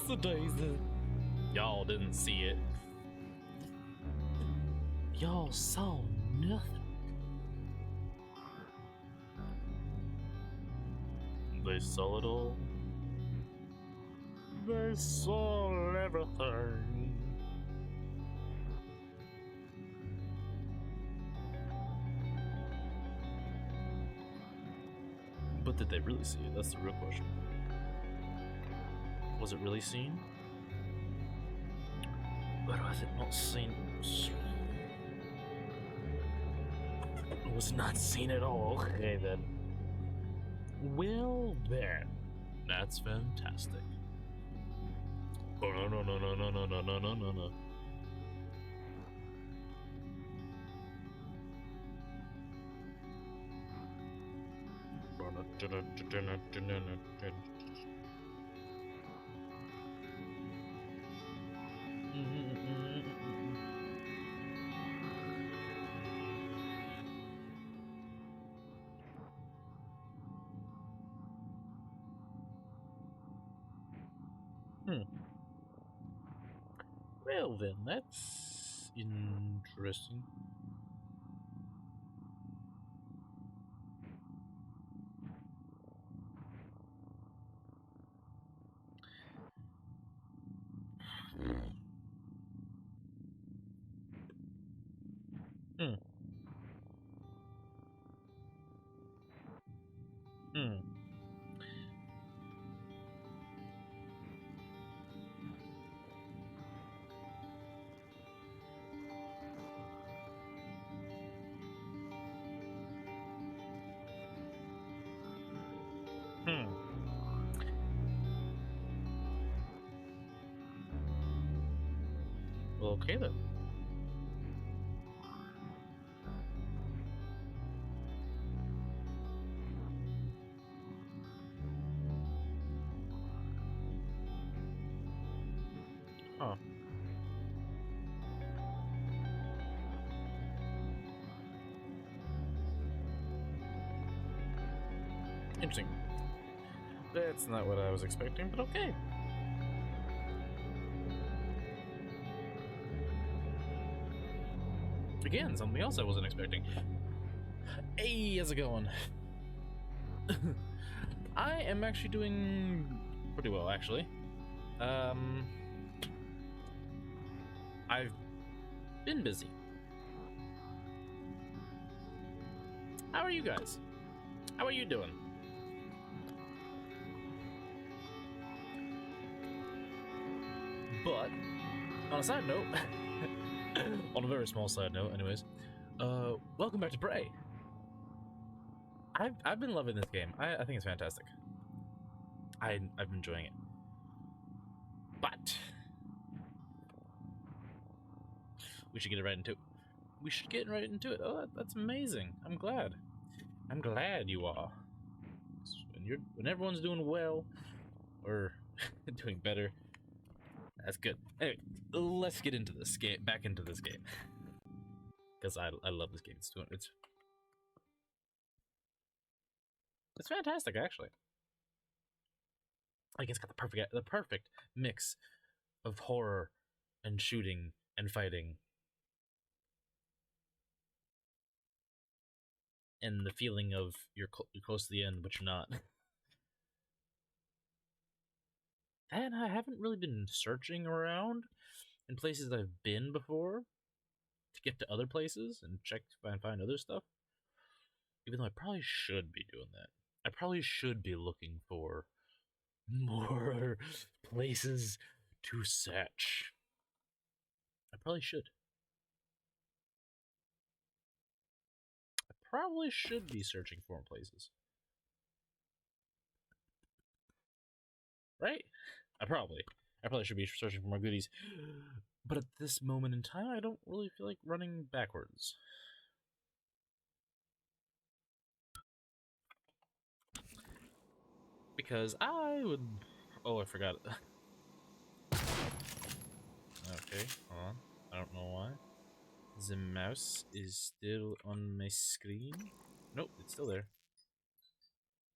Whoopsie daisy. Y'all didn't see it. Y'all saw nothing. They saw it all. They saw everything. But did they really see it? That's the real question. Was it really seen? Or was it not seen? It was not seen at all. Okay then. Well then. That's fantastic. Oh no no no no no no no no no no no. Well then, that's interesting. Hmm. Hmm. Hmm. Well, okay then. Huh. Interesting. That's not what I was expecting, but okay. Again, something else I wasn't expecting. Hey, how's it going? I am actually doing pretty well, actually. I've been busy. How are you guys? How are you doing? But on a side note, on a very small side note, anyways, welcome back to Prey. I've been loving this game. I think it's fantastic. I've been enjoying it. But we should get right into it. We should get right into it. Oh, that's amazing. I'm glad. I'm glad you are. When everyone's doing well, or doing better, that's good. Anyway, let's get into this game. Back into this game, because I love this game. It's fantastic, actually. Like, it's got the perfect mix of horror and shooting and fighting, and the feeling of you're close to the end, but you're not. And I haven't really been searching around in places I've been before to get to other places and check and find other stuff. Even though I probably should be doing that. I probably should be looking for more places to search. I probably should. I probably should be searching for more places. Right? I probably should be searching for more goodies. But at this moment in time, I don't really feel like running backwards. Because I would... Oh, I forgot. Okay, hold on. I don't know why. The mouse is still on my screen. Nope, it's still there.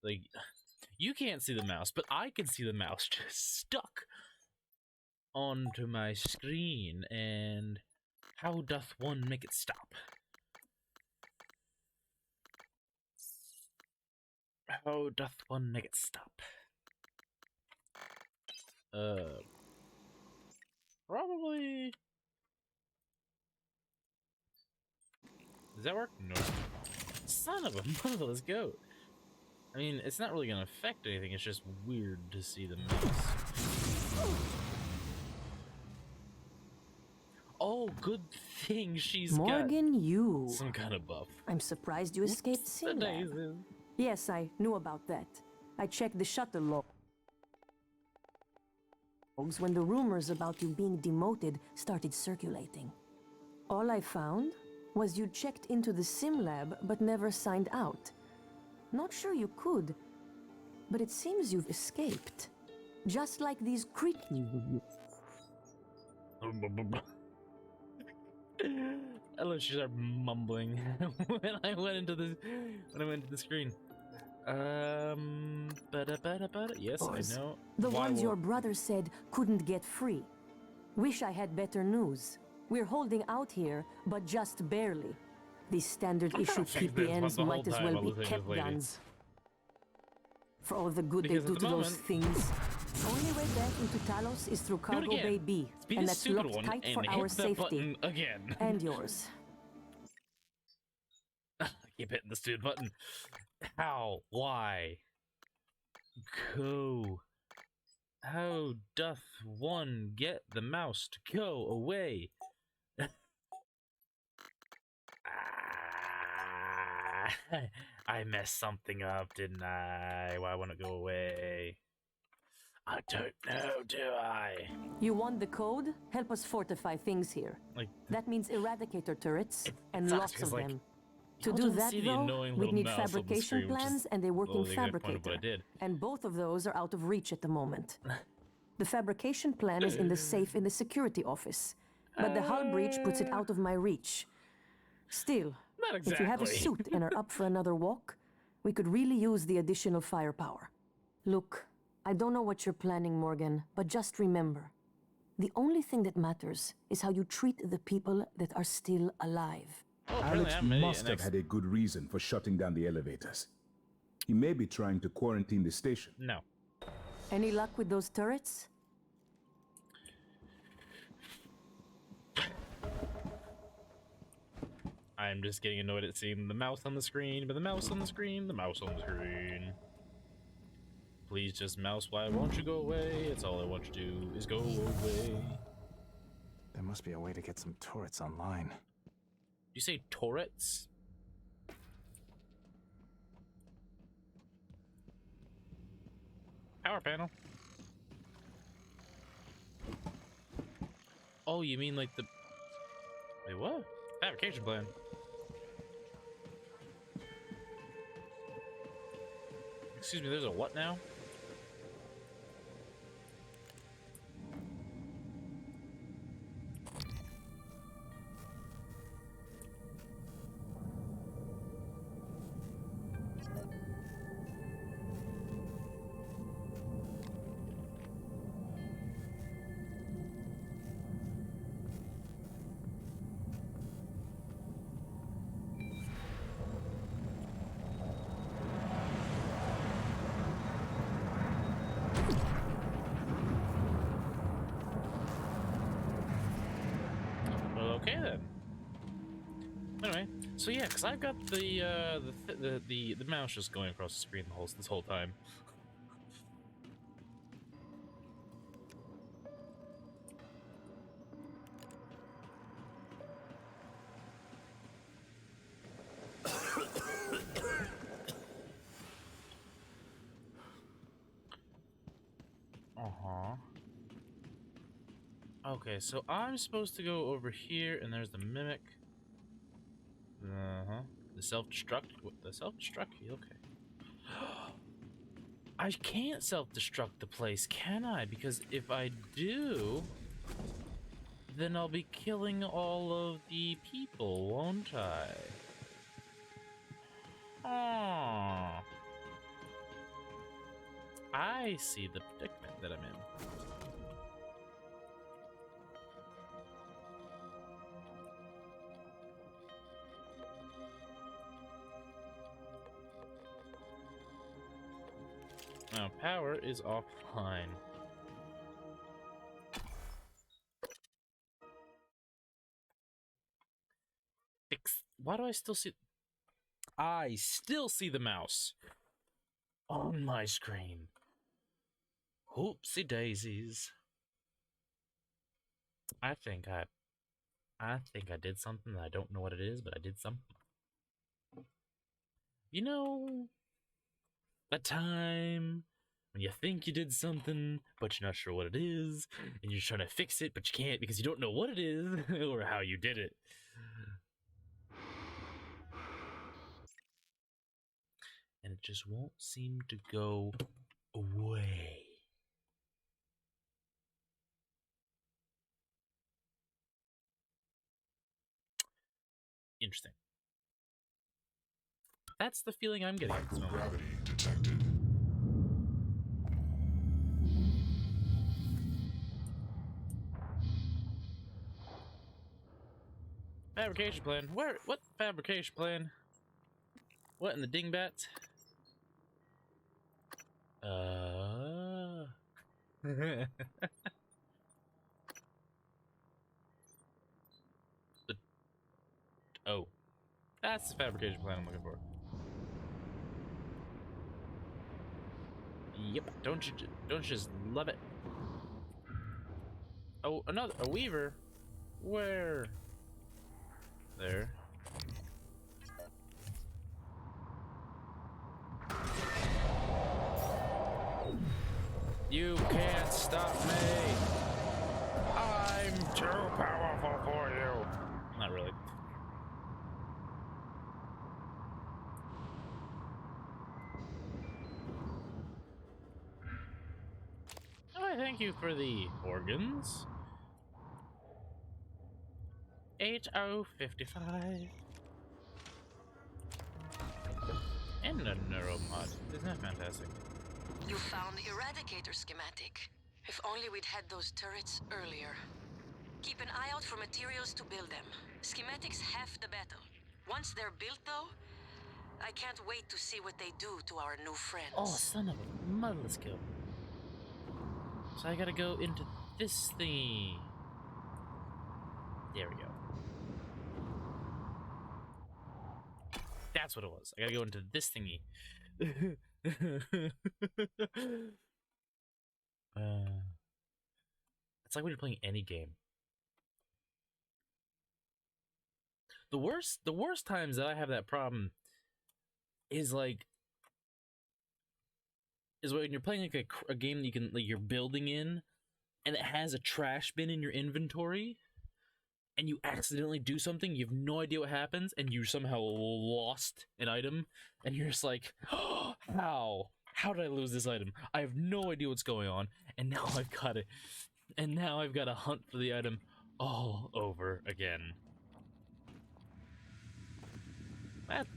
Like, you can't see the mouse, but I can see the mouse just stuck onto my screen, and how doth one make it stop? How doth one make it stop? Probably... Does that work? No. Son of a mother, let's go. I mean, it's not really gonna affect anything, it's just weird to see the mouse. Oh, good thing she's Morgan, got you. some kind of buff. I'm surprised you escaped SimLab. Yes, I knew about that. I checked the shuttle logs when the rumors about you being demoted started circulating. All I found was you checked into the SimLab but never signed out. Not sure you could, but it seems you've escaped. Just like these creatures. I love she started mumbling when I went into the screen. Yes, I know. The ones your brother said couldn't get free. Wish I had better news. We're holding out here, but just barely. These standard issue PPNs might as well be kept guns. For all the good they do to those things. Only way back into Talos is through Cargo Bay B, and that's locked tight for our safety. Again. And yours. I keep hitting the stupid button. How? Why? Go. How doth one get the mouse to go away? I messed something up, didn't I? Why won't it go away? I don't know, do I? You want the code? Help us fortify things here. That means eradicator turrets and lots of them. To do that, though, we'd need fabrication plans and a working fabricator. And both of those are out of reach at the moment. The fabrication plan is in the safe in the security office, but the hull breach puts it out of my reach. Still, if you have a suit and are up for another walk, we could really use the additional firepower. Look, I don't know what you're planning, Morgan, but just remember, the only thing that matters is how you treat the people that are still alive. Alex must have had a good reason for shutting down the elevators. He may be trying to quarantine the station. No. Any luck with those turrets? I'm just getting annoyed at seeing the mouse on the screen, but the mouse on the screen, the mouse on the screen. Please just mouse, why won't you go away? It's all I want you to do is go away. There must be a way to get some turrets online. You say turrets? Power panel. Oh, you mean like the... Wait, what? Fabrication plan. Excuse me, there's a what now? Okay then. Anyway, so yeah, because I've got the mouse just going across the screen this whole time. Okay, so I'm supposed to go over here, and there's the mimic. The self-destruct? What, the self-destruct? Okay. I can't self-destruct the place, can I? Because if I do, then I'll be killing all of the people, won't I? Oh. I see the predicament that I'm in. Now, power is offline. Why do I still see... I still see the mouse on my screen. Oopsie daisies. I think I did something that I don't know what it is, but I did something. You know, that time when you think you did something, but you're not sure what it is, and you're trying to fix it, but you can't because you don't know what it is or how you did it. And it just won't seem to go away. Interesting. That's the feeling I'm getting. Microgravity detected. Fabrication plan. Where? What fabrication plan? What in the dingbats? Oh, that's the fabrication plan I'm looking for. Yep. Don't you just love it? Oh, a weaver. Where? There. You can't stop me. I'm too powerful for you. Not really. Oh, thank you for the organs. 8055. And a neuromod. Isn't that fantastic? You found the Eradicator schematic. If only we'd had those turrets earlier. Keep an eye out for materials to build them. Schematics half the battle. Once they're built, though, I can't wait to see what they do to our new friends. Oh, son of a motherless kill. So I gotta go into this thingy. There we go. That's what it was. I gotta go into this thingy. It's like when you're playing any game. The worst times that I have that problem is when you're playing like a game that you can you're building in, and it has a trash bin in your inventory, and you accidentally do something, you have no idea what happens, and you somehow lost an item, and you're just like, oh, how did I lose this item? I have no idea what's going on, and now I've got it, and now I've got to hunt for the item all over again.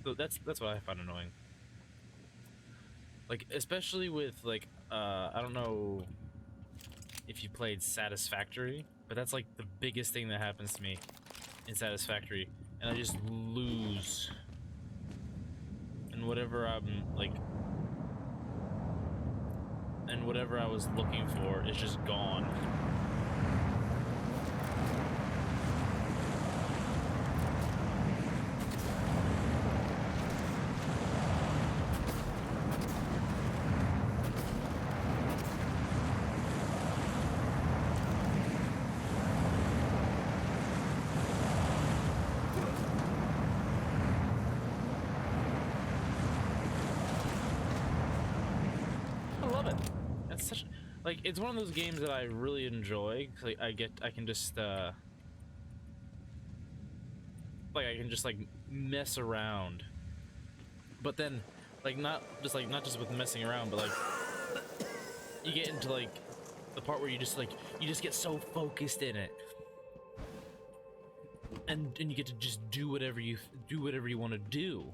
That's what I find annoying. Like, especially with I don't know if you played Satisfactory, but that's like the biggest thing that happens to me in Satisfactory, and I just lose. And whatever whatever I was looking for is just gone. Like, it's one of those games that I really enjoy. Like, I can just mess around. But then, not just with messing around, but you get into the part where you just get so focused in it, and you get to just do whatever you want to do.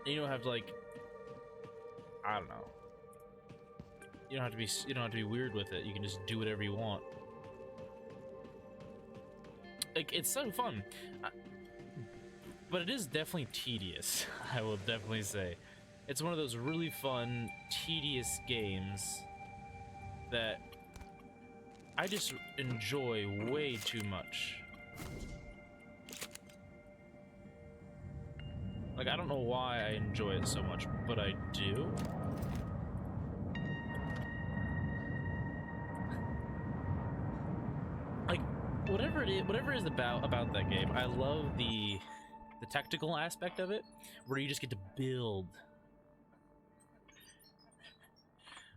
And you don't have to I don't know. You don't have to be weird with it. You can just do whatever you want. It's so fun. but it is definitely tedious. I will definitely say. It's one of those really fun, tedious games that I just enjoy way too much. Like, I don't know why I enjoy it so much, but I do. Like, whatever it is about that game, I love the tactical aspect of it, where you just get to build.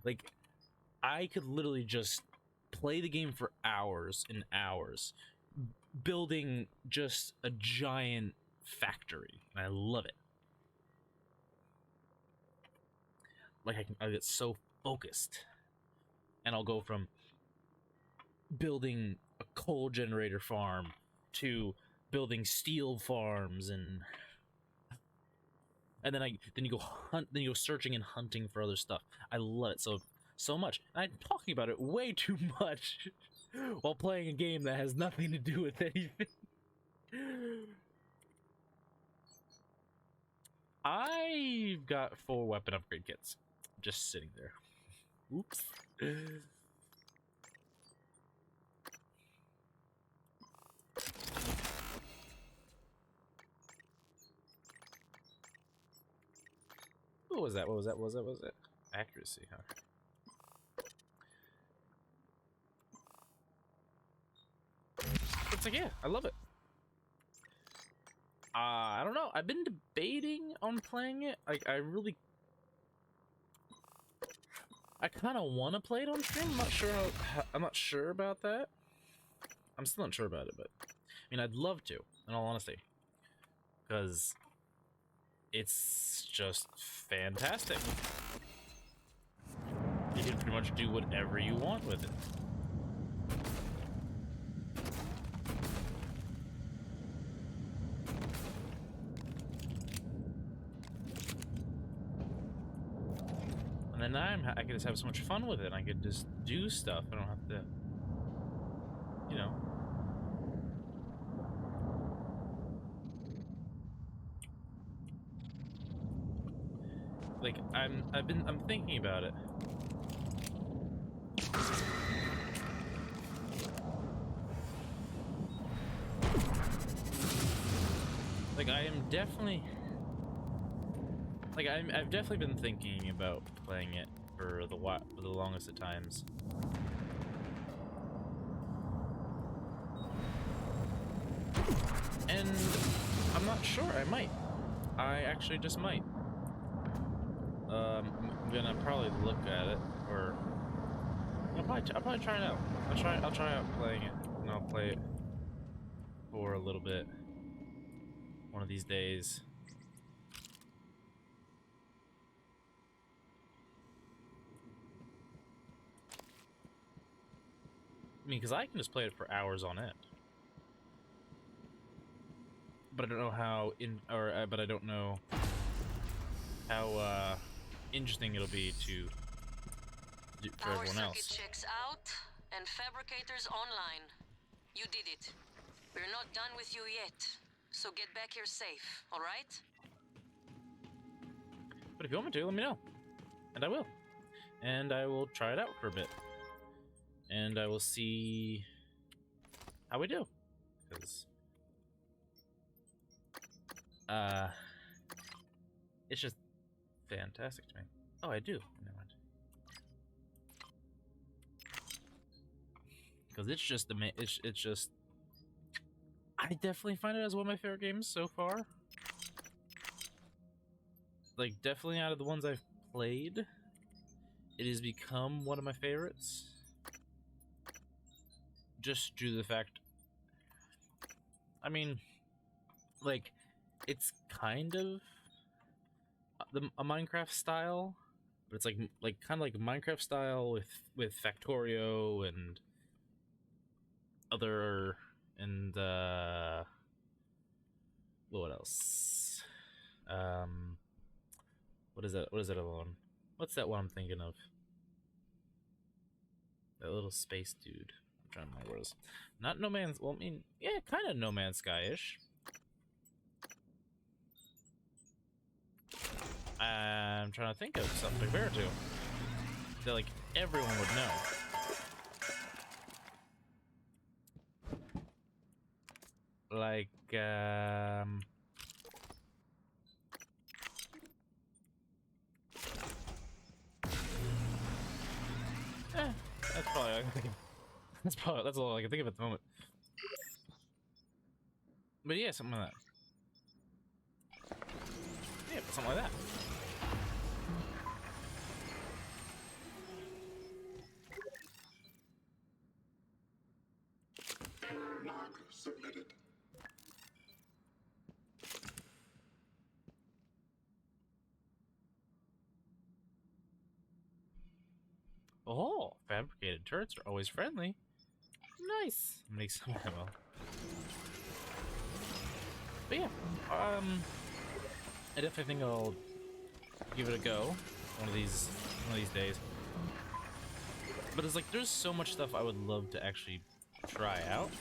Like, I could literally just play the game for hours and hours, building just a giant factory, and I love it. Like, I get so focused, and I'll go from building a coal generator farm to building steel farms, and then you go searching and hunting for other stuff. I love it so much. And I'm talking about it way too much while playing a game that has nothing to do with anything. I've got 4 weapon upgrade kits just sitting there. Oops. What was that? What was that? Accuracy, huh? It's like, yeah, I love it. I don't know. I've been debating on playing it. Like, I kind of want to play it on stream. I'm not sure about that. I'm still not sure about it, but I mean, I'd love to, in all honesty, because it's just fantastic. You can pretty much do whatever you want with it. And then I could just have so much fun with it. I could just do stuff. I don't have to, you know. Like, I'm thinking about it. Like, I am definitely, like, I've definitely been thinking about playing it for the longest of times. And I'm not sure. I actually just might. I'm gonna probably look at it, or I'll probably try it out. I'll try out playing it, and I'll play it for a little bit one of these days. I mean, because I can just play it for hours on end, but I don't know how but I don't know how interesting it'll be for everyone else. Our circuit checks out and fabricators online. You did it. We're not done with you yet, so get back here safe. All right? But if you want me to, let me know, and I will. And I will try it out for a bit. And I will see how we do, because it's just fantastic to me. Oh, I do. Never mind. Because it's just it's just. I definitely find it as one of my favorite games so far. Like, definitely out of the ones I've played, it has become one of my favorites. Just due to the fact, I mean, like, it's kind of a Minecraft style, but it's like kind of like Minecraft style with Factorio and other, and what else? What is that? What is that other one? What's that one I'm thinking of? That little space dude. I'm trying to remember what it is. Not No Man's. Well, I mean, yeah, kind of No Man's Sky-ish. I'm trying to think of something to compare it to that like everyone would know. Like that's probably all I can think of. That's all I can think of at the moment. But yeah, something like that. Yeah, but something like that. Log submitted. Oh, fabricated turrets are always friendly. Nice. Makes some ammo. But yeah, I definitely think I'll give it a go one of these days. But it's like there's so much stuff I would love to actually try out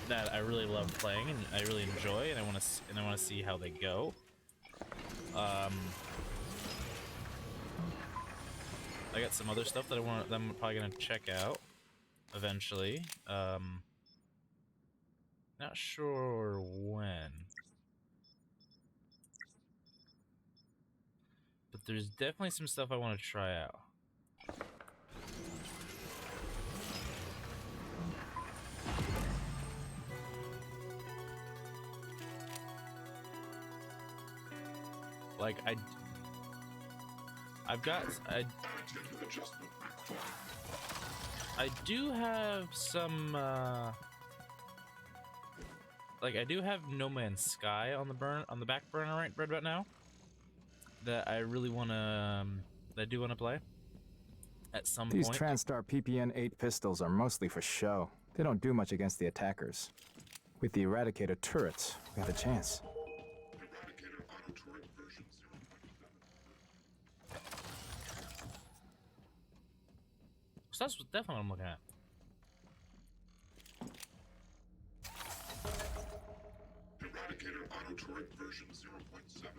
that I really love playing and I really enjoy, and I want to see how they go. I got some other stuff that I'm probably gonna check out eventually. Not sure when, but there's definitely some stuff I want to try out. Like I do have some like I do have No Man's Sky on the back burner right about now that I really wanna that I do wanna play at some point. These TranStar PPN-8 pistols are mostly for show. They don't do much against the attackers. With the Eradicator turrets, we have a chance. Eradicator auto turret version 0.7. So that's definitely what I'm looking at. Eradicator auto turret version 0.7.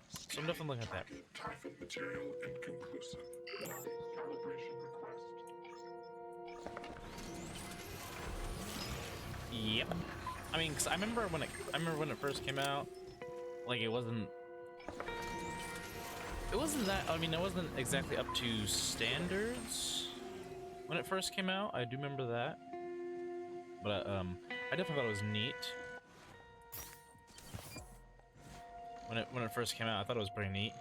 So I'm definitely looking at that. Typhon material inconclusive. Calibration request. Yep. I mean, 'cause I remember when it first came out, like it wasn't that. I mean, it wasn't exactly up to standards when it first came out. I do remember that, but I definitely thought it was neat when it first came out. I thought it was pretty neat,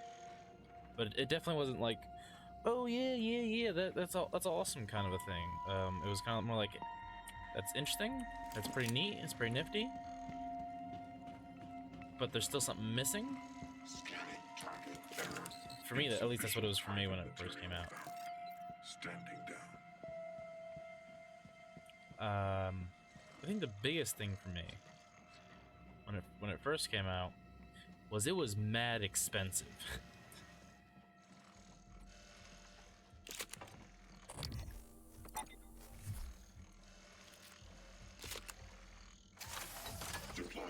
but it definitely wasn't like, oh yeah, that's awesome kind of a thing. It was kind of more like, that's interesting, that's pretty neat, it's pretty nifty, but there's still something missing. For me, at least that's what it was for me when it first came out. Standing I down. think the biggest thing for me when it first came out was it was mad expensive.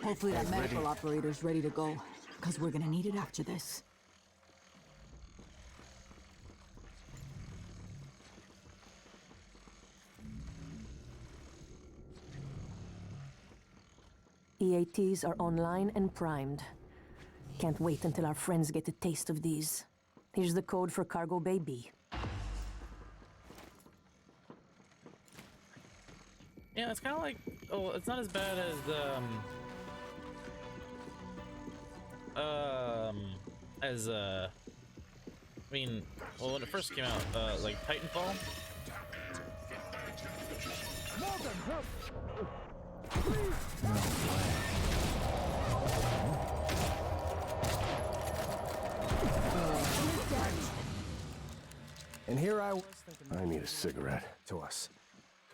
Hopefully that medical operator's ready to go, because we're gonna need it after this. EATs are online and primed. Can't wait until our friends get a taste of these. Here's the code for Cargo Bay B. Yeah, it's kind of like, oh, it's not as bad as the, I mean, well, when it first came out, like Titanfall. And here I was thinking, I need a cigarette. To us.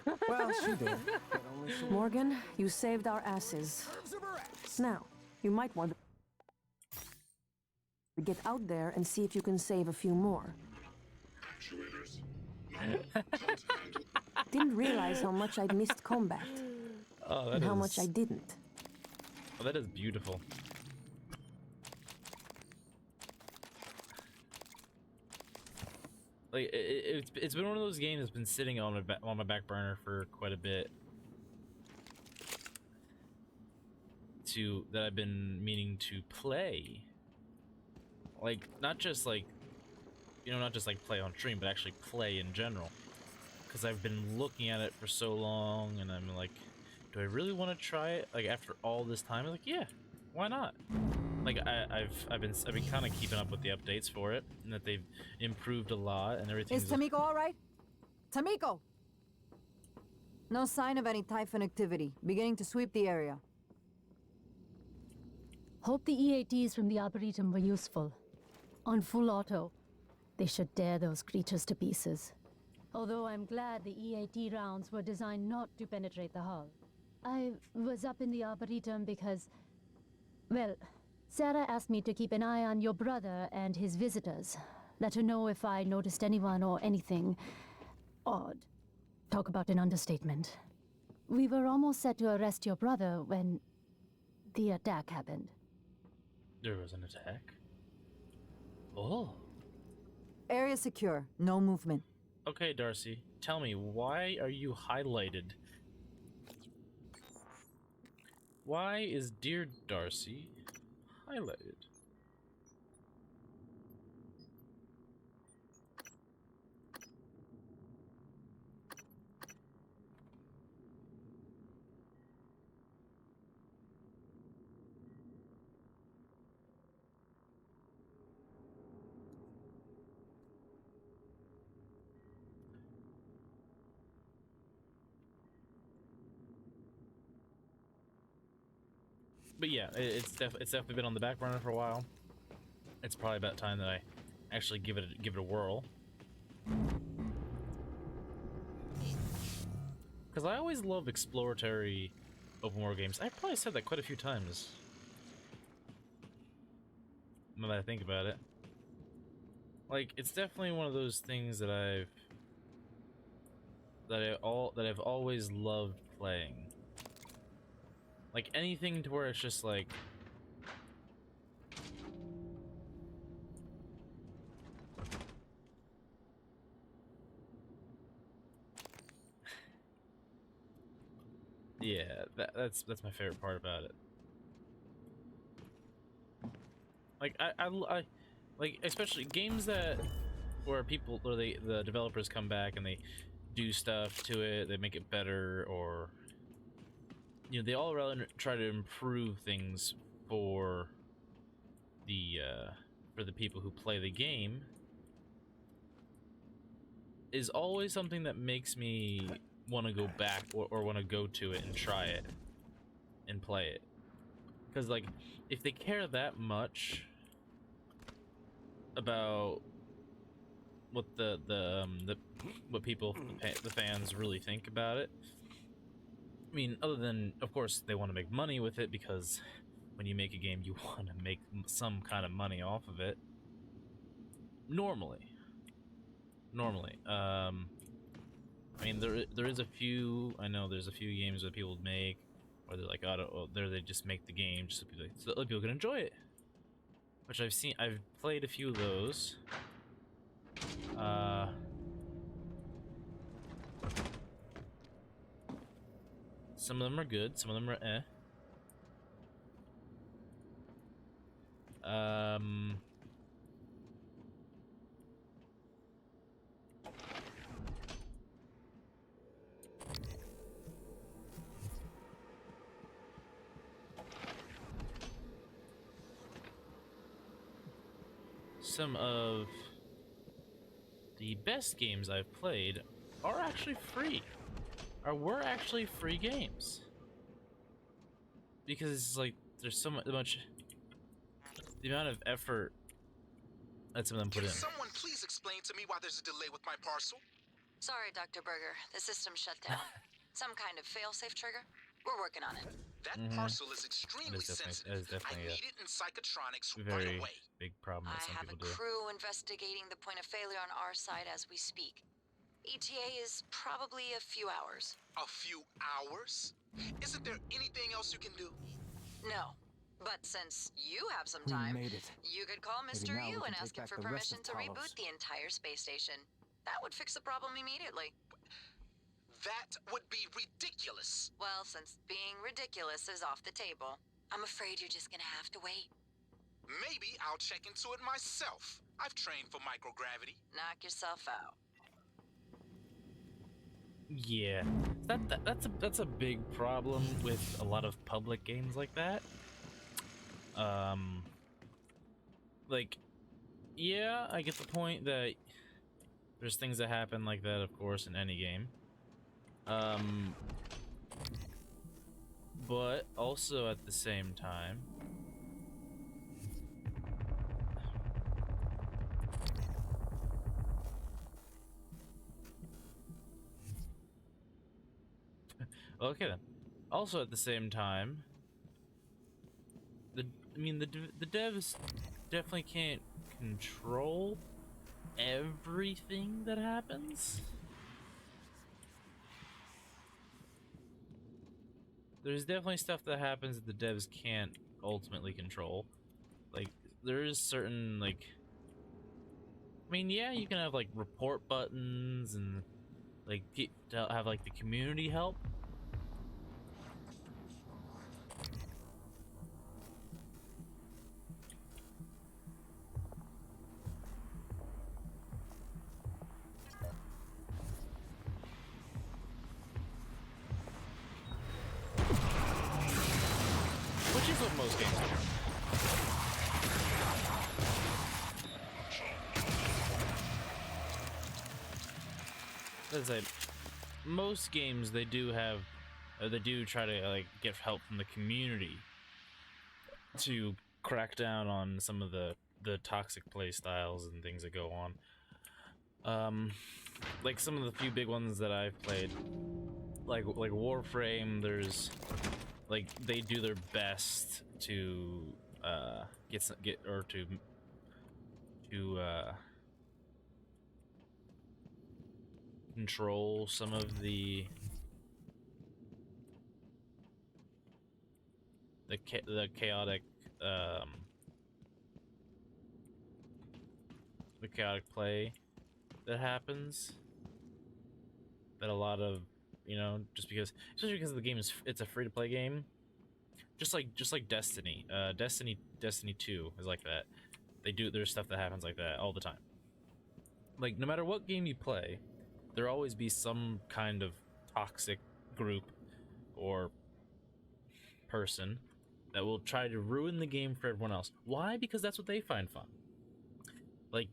Well, she did. But only she... Morgan, you saved our asses. Now, you might want to get out there and see if you can save a few more. Actuators. Didn't realize how much I'd missed combat. Oh, and how much I didn't. Oh, that is beautiful. Like it's been one of those games that's been sitting on my back burner for quite a bit. That I've been meaning to play. Like not just like, you know, not just like play on stream, but actually play in general. Because I've been looking at it for so long, and I'm like, do I really want to try it? Like after all this time, I'm like, yeah, why not? Like I've been kind of keeping up with the updates for it, and that they've improved a lot and everything. Is Tamiko all right? Tamiko! No sign of any Typhon activity. Beginning to sweep the area. Hope the EATs from the Arboretum were useful. On full auto, they should tear those creatures to pieces. Although I'm glad the EAT rounds were designed not to penetrate the hull. I was up in the Arboretum because, well, Sarah asked me to keep an eye on your brother and his visitors. Let her know if I noticed anyone or anything odd. Talk about an understatement. We were almost set to arrest your brother when the attack happened. There was an attack? Oh. Area secure. No movement. Okay, Darcy. Tell me, why are you highlighted? Why is Dear Darcy highlighted? But yeah, it's definitely been on the back burner for a while. It's probably about time that I actually give it a whirl. Because I always love exploratory open world games. I've probably said that quite a few times. Now that I think about it. Like, it's definitely one of those things that I've always loved playing. Like anything to where it's just like yeah, that's my favorite part about it. Like I like, especially games where the developers come back and they do stuff to it, they make it better, or you know, they all rather try to improve things for the people who play the game, is always something that makes me want to go back or want to go to it and try it and play it. Because like, if they care that much about what what people, the fans really think about it, I mean, other than, of course, they want to make money with it, because when you make a game, you want to make some kind of money off of it. Normally. I mean, there is a few, I know there's a few games that people make where they're like, they just make the game just so other people can enjoy it. Which I've played a few of those. Some of them are good, some of them are eh. Some of the best games I've played are actually free. Were actually free games. Because it's like, there's so much, the amount of effort that some of them put in. Can someone please explain to me why there's a delay with my parcel? Sorry, Dr. Berger. The system shut down. Some kind of fail-safe trigger? We're working on it. That parcel is extremely sensitive. I need it in Psychotronics very right away. Big problem that some people do. I have a crew investigating the point of failure on our side as we speak. ETA is probably a few hours. A few hours? Isn't there anything else you can do? No. But since you have some time, you could call Mr. Yu and ask him for permission to reboot the entire space station. That would fix the problem immediately. That would be ridiculous. Well, since being ridiculous is off the table, I'm afraid you're just gonna have to wait. Maybe I'll check into it myself. I've trained for microgravity. Knock yourself out. Yeah, that's a big problem with a lot of public games like that. Like, yeah, I get the point that there's things that happen like that, of course, in any game. But also at the same time, okay then. Also at the same time, the devs definitely can't control everything that happens. There's definitely stuff that happens that the devs can't ultimately control. Like, there is certain, like, I mean, yeah, you can have like report buttons and like to have like the community help. Which is what most games do. Let's say most games they do try to like get help from the community to crack down on some of the toxic play styles and things that go on. Like some of the few big ones that I've played, like Warframe, there's like they do their best to control some of the chaotic play that happens, that a lot of, you know, especially because the game it's a free-to-play game, just like Destiny. Destiny 2 is like that. There's stuff that happens like that all the time. Like, no matter what game you play, there'll always be some kind of toxic group or person that will try to ruin the game for everyone else. Why? Because that's what they find fun. Like,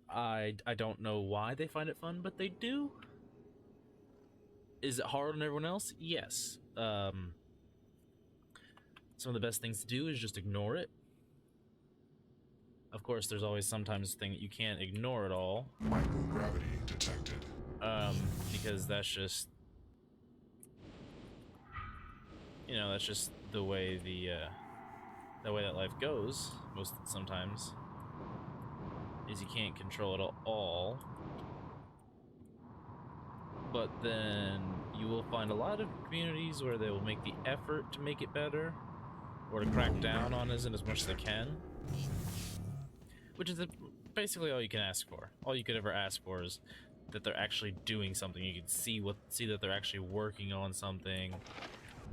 I don't know why they find it fun, but they do. Is it hard on everyone else? Yes. Some of the best things to do is just ignore it. Of course, there's always sometimes thing that you can't ignore at all. Microgravity detected. Because that's just, you know, that's just the way the way that life goes. Sometimes is you can't control it all. But then you will find a lot of communities where they will make the effort to make it better, or to crack down on it as much as they can. Which is basically all you can ask for. All you could ever ask for is that they're actually doing something. You can see that they're actually working on something,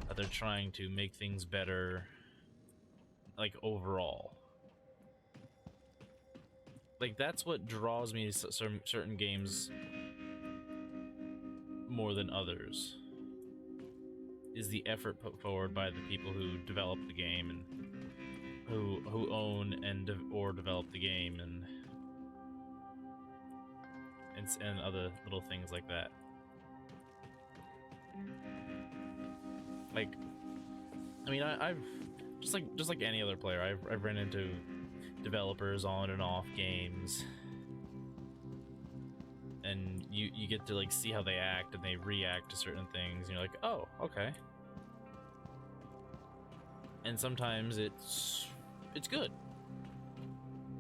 that they're trying to make things better, like, overall. Like, that's what draws me to certain games more than others, is the effort put forward by the people who develop the game and who own or develop the game, and other little things like that. Like, I mean, I've just like any other player, I've run into developers on and off games, and you get to like see how they act and they react to certain things, and you're like, oh, okay. And sometimes it's good.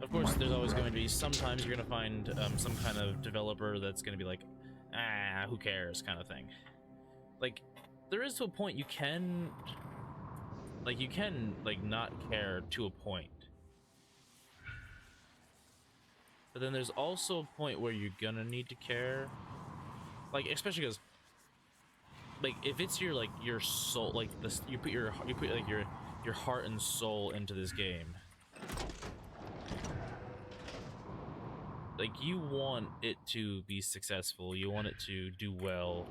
Of course, there's always going to be, sometimes you're going to find some kind of developer that's going to be like, who cares, kind of thing. Like, there is to a point you can not care to a point. But then there's also a point where you're gonna need to care, like especially because, like if it's your like your soul, like this, you put like your heart and soul into this game. Like you want it to be successful, you want it to do well,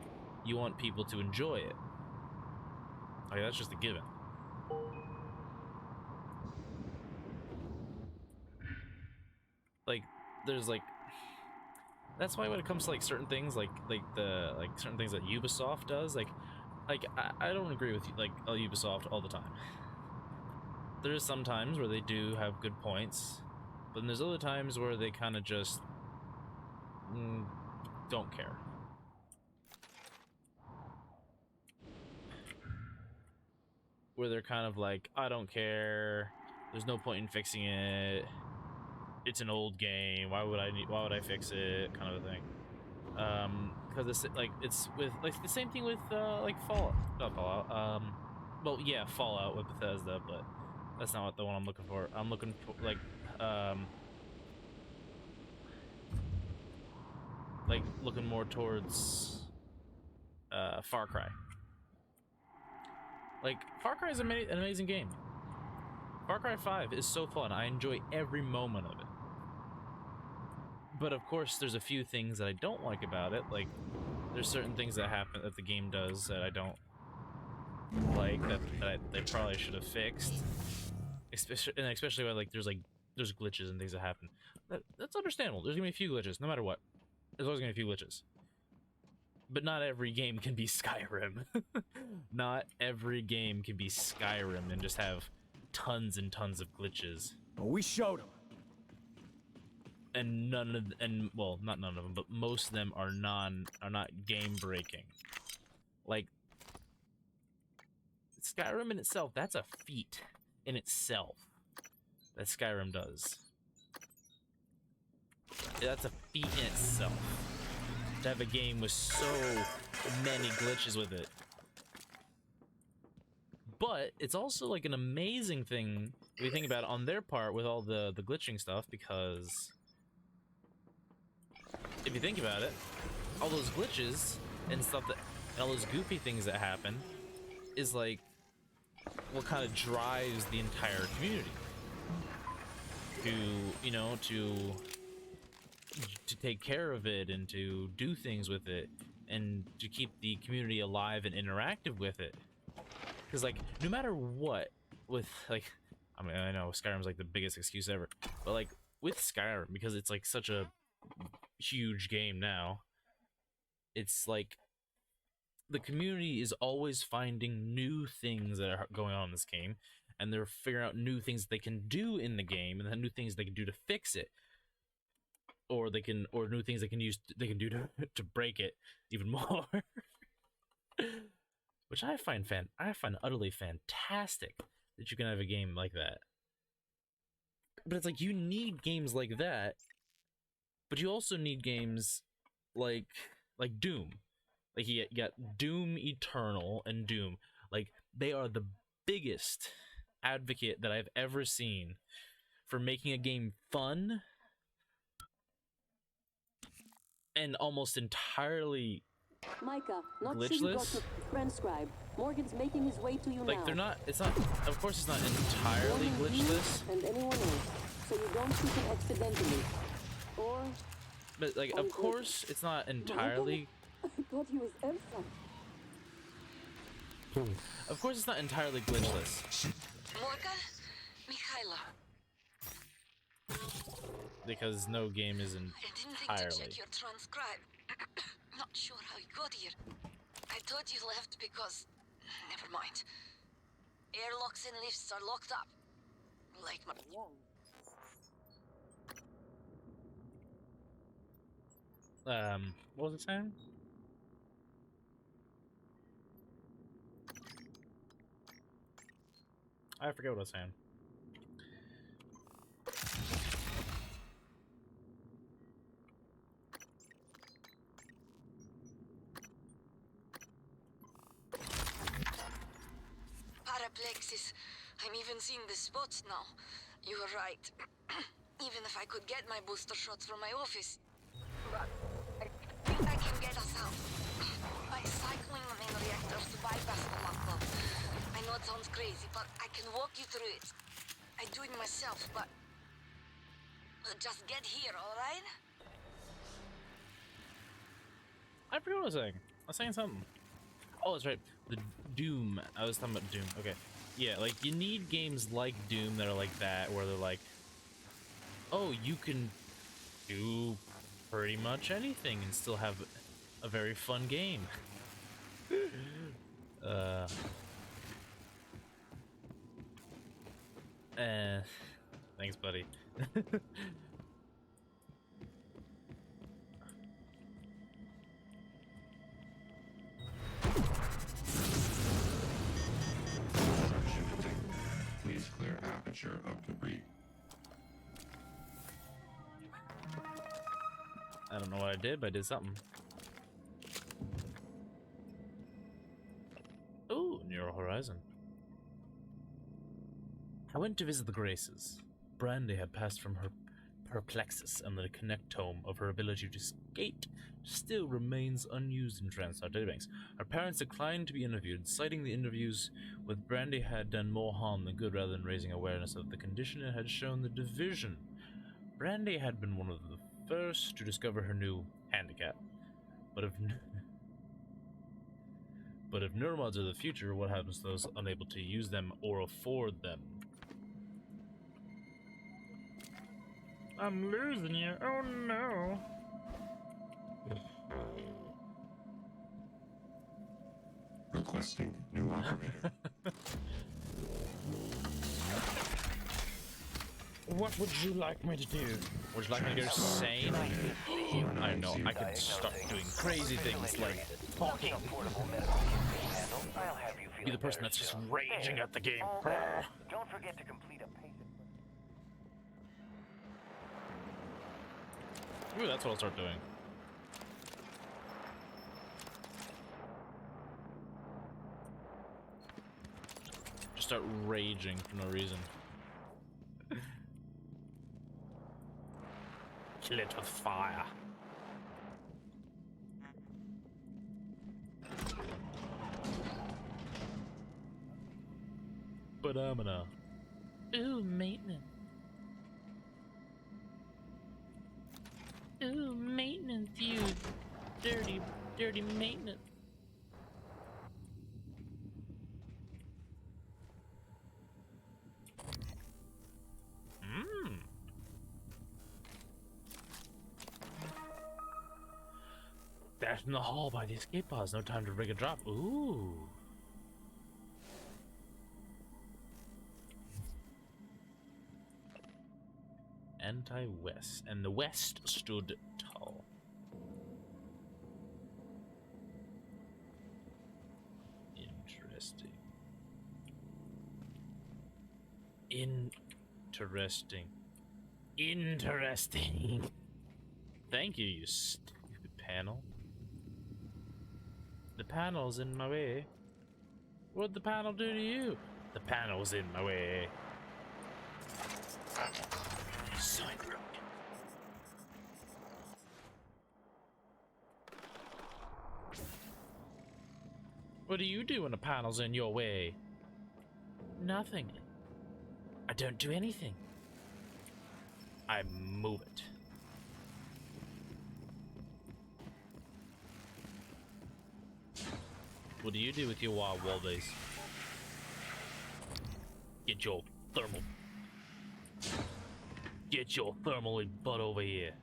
you want people to enjoy it. Like that's just a given. Like there's like, that's why when it comes to like certain things like certain things that Ubisoft does, like I don't agree with like Ubisoft all the time. There's some times where they do have good points, but then there's other times where they kind of just don't care. Where they're kind of like, I don't care, there's no point in fixing it, it's an old game, why would I fix it, kind of a thing. Because it's like, it's with like the same thing with like Fallout, not Fallout, well yeah, Fallout with Bethesda, but that's not the one I'm looking for. I'm looking for like looking more towards Far Cry. Like Far Cry is an amazing game. Far Cry 5 is so fun. I enjoy every moment of it. But of course, there's a few things that I don't like about it. Like, there's certain things that happen that the game does that I don't like, that they probably should have fixed. Especially when like there's glitches and things that happen. That's understandable. There's gonna be a few glitches, no matter what. There's always gonna be a few glitches. But not every game can be Skyrim. Not every game can be Skyrim and just have tons and tons of glitches. Well, we showed them. And well, not none of them, but most of them are not game breaking. Like Skyrim in itself, that's a feat in itself that Skyrim does. That's a feat in itself. To have a game with so many glitches with it. But it's also like an amazing thing if you think about it on their part with all the glitching stuff, because if you think about it, all those glitches and stuff and all those goofy things that happen is like what kind of drives the entire community to, you know, to take care of it and to do things with it and to keep the community alive and interactive with it. Because like no matter what, with like, I mean, I know Skyrim's like the biggest excuse ever, but like with Skyrim, because it's like such a huge game now, it's like the community is always finding new things that are going on in this game, and they're figuring out new things they can do in the game, and then new things they can do to fix it, or new things they can do to break it even more. Which I find utterly fantastic that you can have a game like that. But it's like you need games like that, but you also need games like Doom. Like you got Doom Eternal and Doom. Like they are the biggest advocate that I've ever seen for making a game fun and almost entirely Micah, not glitchless. Sure you got your transcribe. Morgan's making his way to you like now. It's not of course it's not entirely glitchless. And anyone else, so you don't shoot him accidentally. Or but like of course it's not entirely I thought he was Elsa. Of course it's not entirely glitchless. Morgan? Mikhaila. Because no game is I didn't think to check your transcribe. Not sure how you got here. I thought you left because... Never mind. Airlocks and lifts are locked up. Like my... What was it saying? I forget what I was saying. Paraplexis. I'm even seeing the spots now. You were right. Even if I could get my booster shots from my office. But I think I can get us out. By cycling the main reactors to bypass the lockdown. I know it sounds crazy, but I can walk you through it. I do it myself, but... just get here, alright? I forgot what I was saying. I was saying something. Oh, that's right. The Doom. I was talking about Doom. Okay. Yeah, like, you need games like Doom that are like that, where they're like, oh, you can do pretty much anything and still have a very fun game. Thanks, buddy. Please clear aperture of debris. I don't know what I did, but I did something. Ooh, New Horizon. I went to visit the Graces. Brandy had passed from her perplexus, and the connectome of her ability to skate still remains unused in TranStar databanks. Her parents declined to be interviewed, citing the interviews with Brandy had done more harm than good rather than raising awareness of the condition it had shown the division. Brandy had been one of the first to discover her new handicap. But if neuromods are the future, what happens to those unable to use them or afford them? I'm losing you. Oh no. Requesting new operator. What would you like me to do? Would you like me to go sane? I know, I could start doing crazy things like talking. Be the person that's just raging at the game. Don't forget to complete a patient. Ooh, that's what I'll start doing. Just start raging for no reason. Kill it with fire. Phenomena. Ooh, maintenance. Ooh, maintenance, you dirty, dirty maintenance. Dash in the hall by the escape pods. No time to rig a drop. Ooh. Anti-West. And the West stood tall. Interesting. Interesting. Interesting. Thank you, you stupid panel. The panel's in my way. What'd the panel do to you? The panel's in my way. Son. What do you do when the panel's in your way? Nothing. I don't do anything. I move it. What do you do with your wild base? Get your thermal. Get your thermally butt over here.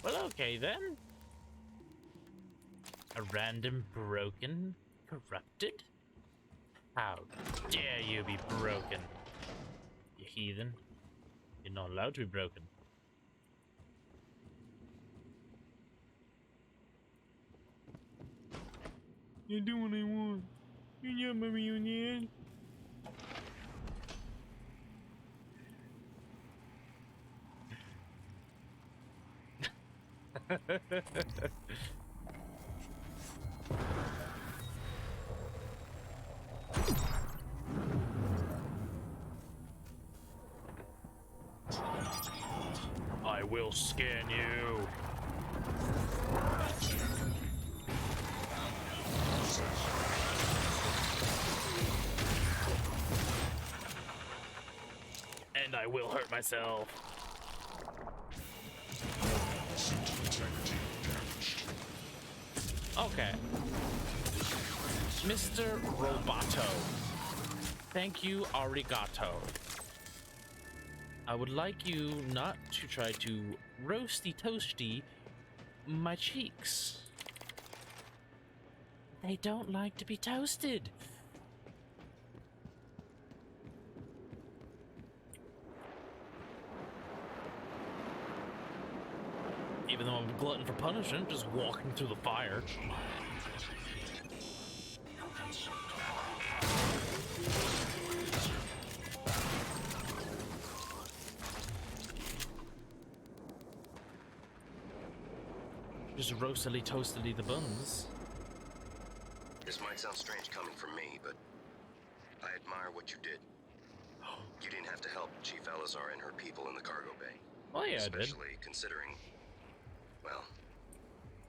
Well, okay then. A random broken corrupted? How dare you be broken, you heathen. You're not allowed to be broken. You do what I want. You're not my reunion. I will scan you. And I will hurt myself. Okay. Mr. Roboto. Thank you, arigato. I would like you not to try to roasty toasty my cheeks. They don't like to be toasted. Even though I'm a glutton for punishment, just walking through the fire. Just roastily toastily the buns. This might sound strange coming from me, but I admire what you did. You didn't have to help Chief Elazar and her people in the cargo bay. Oh yeah, especially considering, well,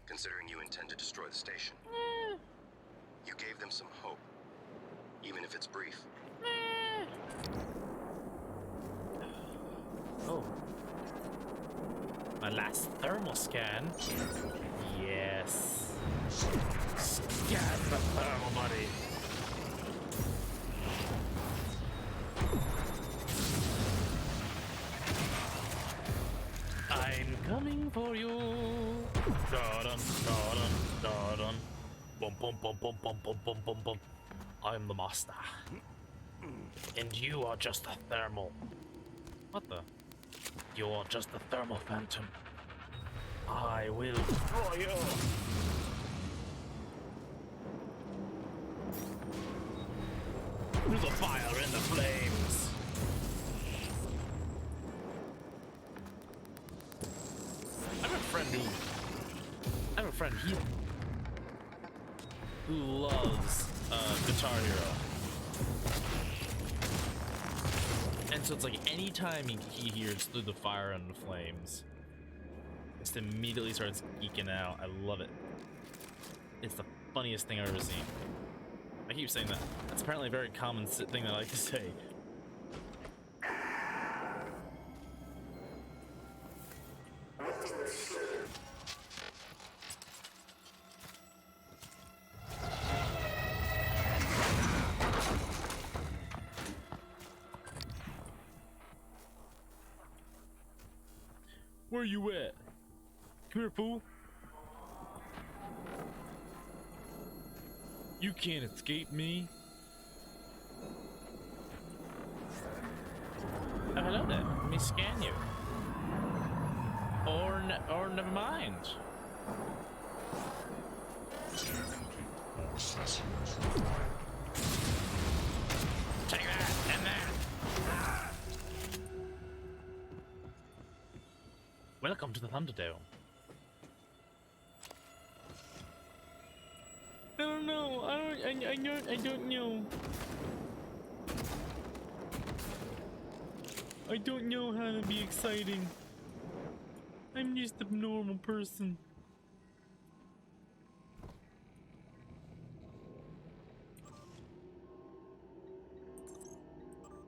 considering you intend to destroy the station. You gave them some hope, even if it's brief. Oh. My last thermal scan. Yes. Scan the thermal buddy. I'm coming for you. Da-dun, da-dun, da-dun. Bum, bum, bum, bum, bum, bum, bum, bum, bum. I'm the master. And you are just a thermal. What the? You are just a thermal phantom. I will destroy you. Through the fire and the flames. I have a friend who loves Guitar Hero. And so it's like anytime he hears Through the Fire and the Flames, just immediately starts geeking out. I love it. It's the funniest thing I've ever seen. I keep saying that. That's apparently a very common thing that I like to say. Where you at? Come here, fool. You can't escape me. Oh, hello there. Let me scan you. Or never mind. Take that and that. Welcome to the Thunderdome. I don't know. I don't know. I don't know how to be exciting. I'm just a normal person.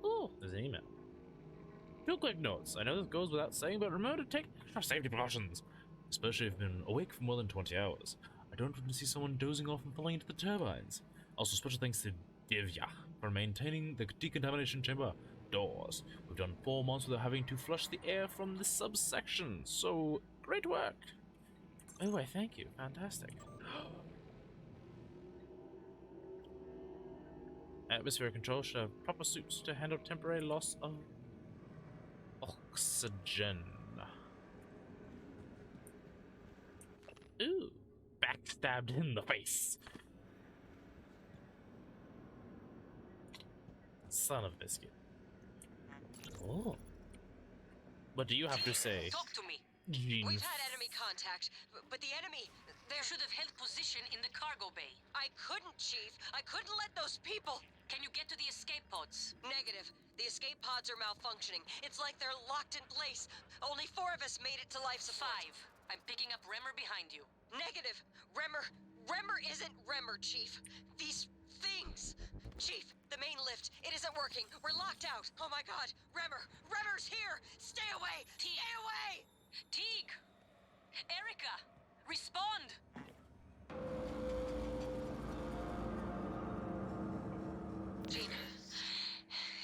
Oh, there's an email. Two quick notes. I know this goes without saying, but remember to take extra safety precautions, especially if you've been awake for more than 20 hours. I don't want to see someone dozing off and falling into the turbines. Also, special thanks to Divya for maintaining the decontamination chamber doors. We've done 4 months without having to flush the air from this subsection, so great work. Oh, I thank you. Fantastic. Atmospheric control should have proper suits to handle temporary loss of oxygen. Ooh, backstabbed in the face. Son of a biscuit. Oh. What do you have to say? Talk to me. Jean. We've had enemy contact, but the enemy, they should have held position in the cargo bay. I couldn't, Chief. I couldn't let those people. Can you get to the escape pods? Negative. The escape pods are malfunctioning. It's like they're locked in place. Only 4 of us made it to life support. 5. I'm picking up Remmer behind you. Negative. Remmer isn't Remmer, Chief. These things. Chief, the main lift. It isn't working. We're locked out. Oh my God. Remmer's here. Stay away. Stay away. Teague! Erica! Respond! Jean,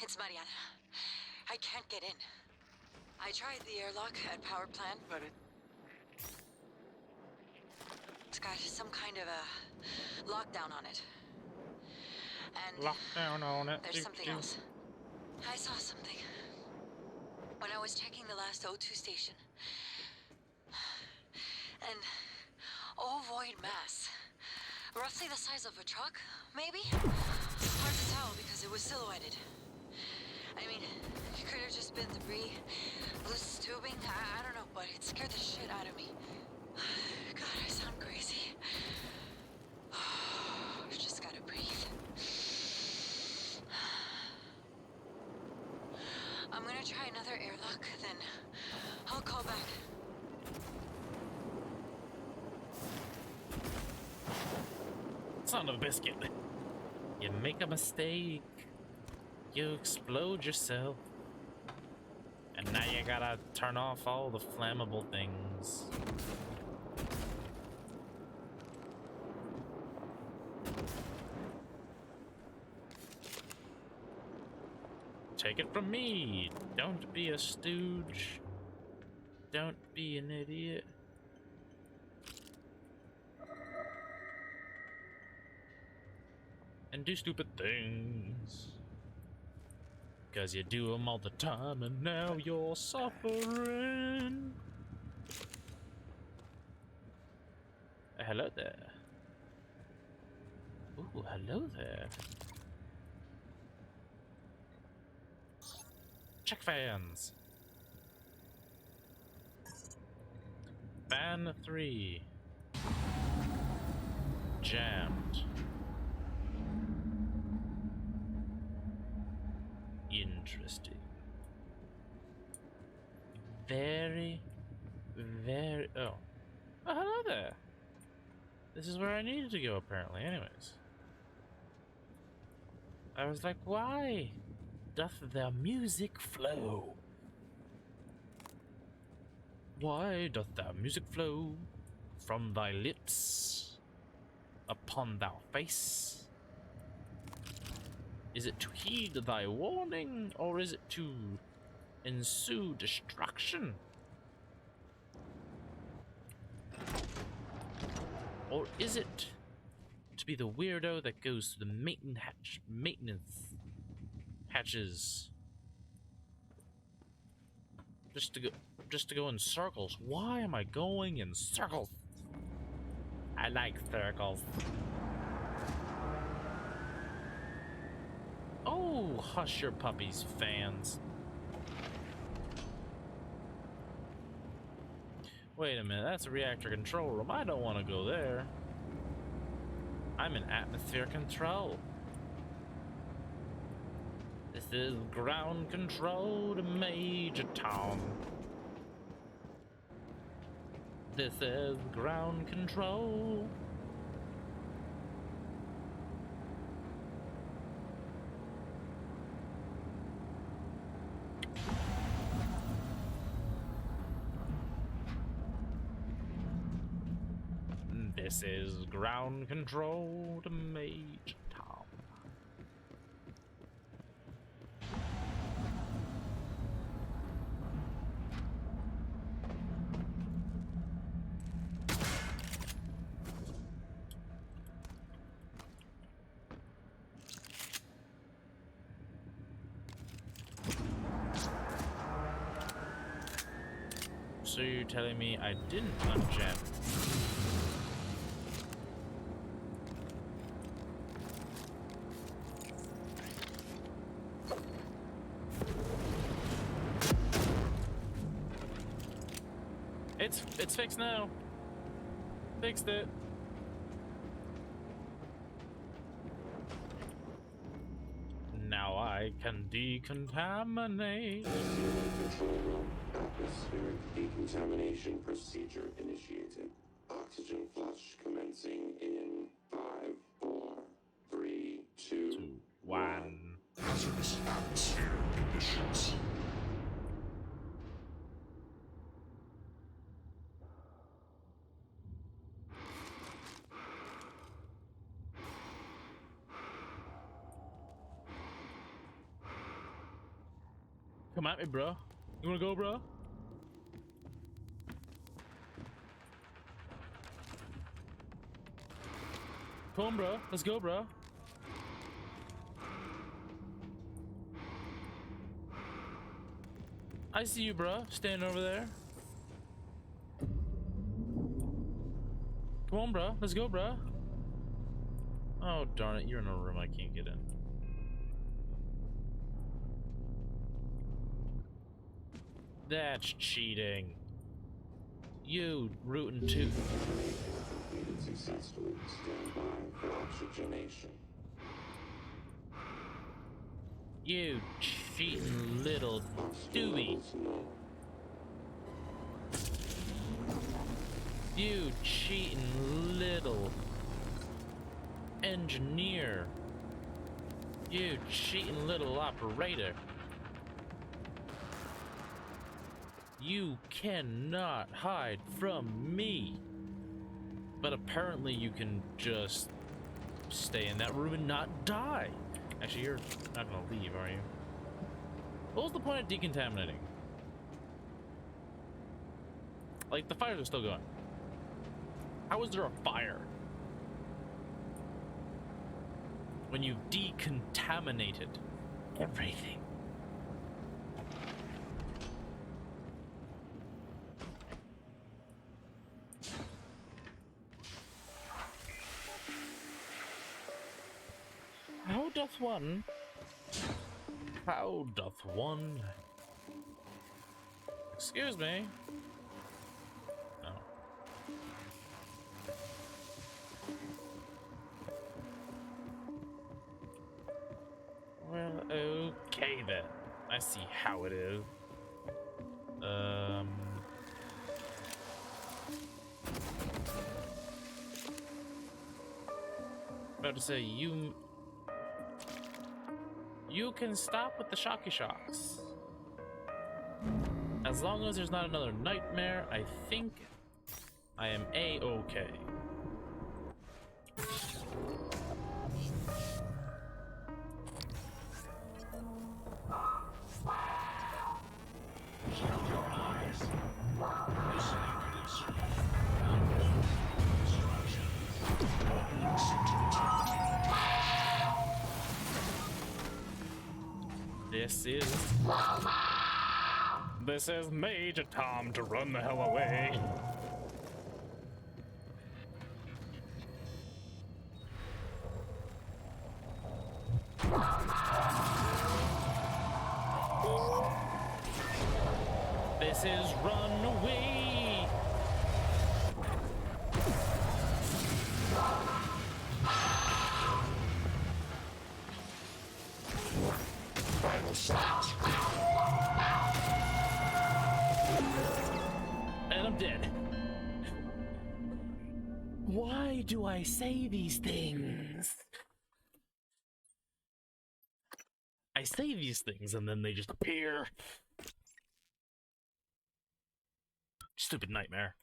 it's Mariana. I can't get in. I tried the airlock at power plant, but it's got some kind of a lockdown on it. And lockdown on it. There's something else. I saw something. When I was checking the last O2 station. An ovoid mass. Roughly the size of a truck, maybe? Hard to tell because it was silhouetted. I mean, it could have just been debris, loose tubing, I don't know, but it scared the shit out of me. God, I sound crazy. I've just gotta breathe. I'm gonna try another airlock, then I'll call back. Son of a biscuit. You make a mistake, you explode yourself. And now you gotta turn off all the flammable things. Take it from me. Don't be a stooge. Don't be an idiot. And do stupid things. Because you do them all the time and now you're suffering. Hello there. Ooh, hello there. Check fans. Fan 3. Jammed. Interesting. Very... Oh, hello there. This is where I needed to go, apparently, anyways. I was like, why doth the music flow? Why doth the music flow from thy lips upon thou face? Is it to heed thy warning, or is it to ensue destruction? Or is it to be the weirdo that goes to the maintenance hatches just to go in circles? Why am I going in circles? I like circles. Oh, hush your puppies, fans. Wait a minute, that's a reactor control room. I don't want to go there. I'm in atmosphere control. This is ground control to Major Tom. This is ground control. This is ground control to Major Tom. So you're telling me I didn't unjam? It's fixed now. Fixed it. Now I can decontaminate. Control room. Atmospheric decontamination procedure initiated. Oxygen flush commencing in 5, 4, 3, 2, 1. Hazardous atmosphere conditions. Come at me, bro. You wanna go, bro? Come on, bro. Let's go, bro. I see you, bro. Standing over there. Come on, bro. Let's go, bro. Oh, darn it. You're in a room I can't get in. That's cheating. You rootin' too. Completed successfully. Stand by for oxygenation. You cheating little doobie. You cheating little engineer. You cheating little operator. You cannot hide from me. But apparently you can just stay in that room and not die. Actually, you're not gonna leave, are you? What was the point of decontaminating? Like, the fires are still going. How is there a fire? When you've decontaminated everything. How doth one? How doth one? Excuse me. No. Well, okay then. I see how it is. About to say, you can stop with the shocky shocks. As long as there's not another nightmare, I think I am A-okay. This is Major Tom to run the hell away. This is Run Away. Final shot. And I'm dead. Why do I say these things? I say these things and then they just appear. Stupid nightmare.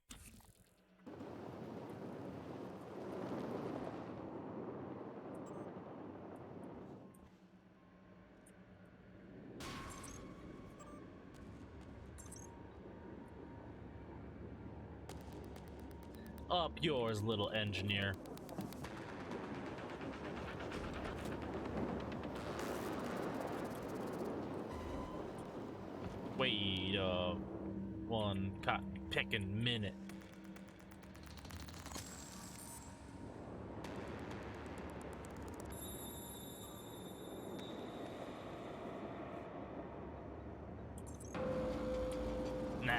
Up yours, little engineer. Wait one cotton-picking minute. Nah.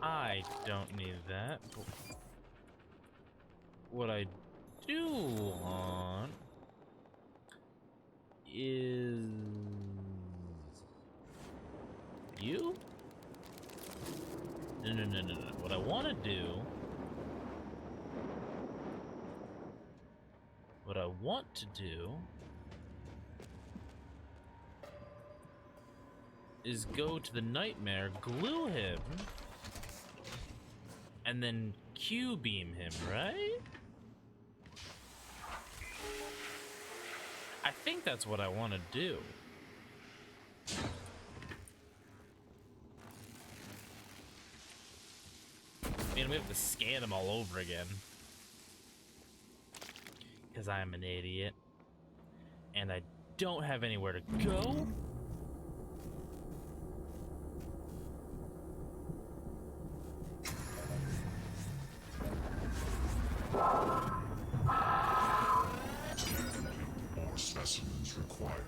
I don't need that. What I do want is you? No. What I want to do, is go to the Nightmare, glue him, and then Q-beam him, right? I think that's what I want to do. Man, we have to scan him all over again. Because I'm an idiot. And I don't have anywhere to go. More specimens required.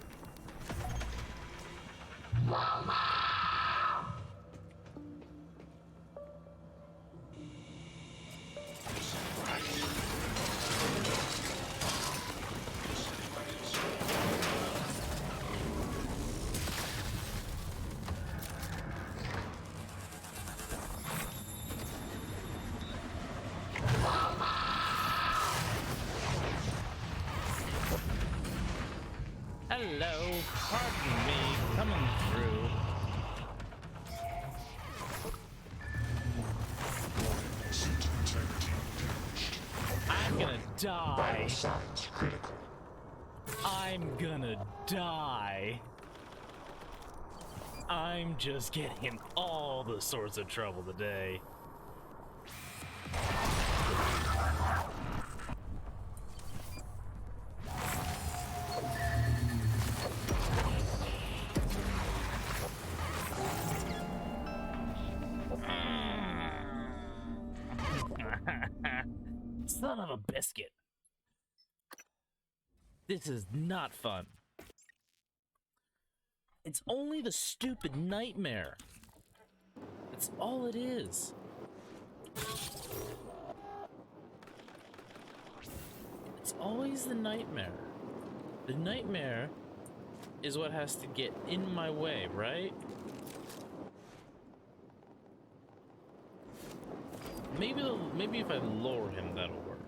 Hello, pardon me, coming through. I'm gonna die. I'm gonna die. I'm just getting in all the sorts of trouble today. Son of a biscuit. This is not fun. It's only the stupid Nightmare. That's all it is. It's always the Nightmare. The Nightmare is what has to get in my way, right? Maybe if I lower him, that'll work.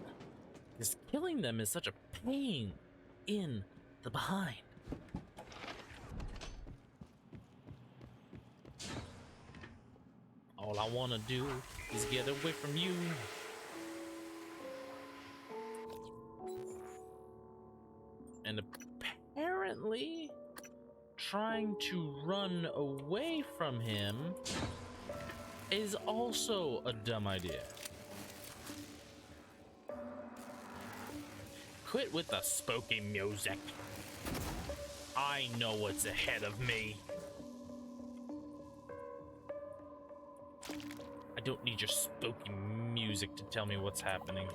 Because killing them is such a pain in the behind. All I want to do is get away from you. And apparently, trying to run away from him is also a dumb idea. Quit with the spooky music. I know what's ahead of me. I don't need your spooky music to tell me what's happening.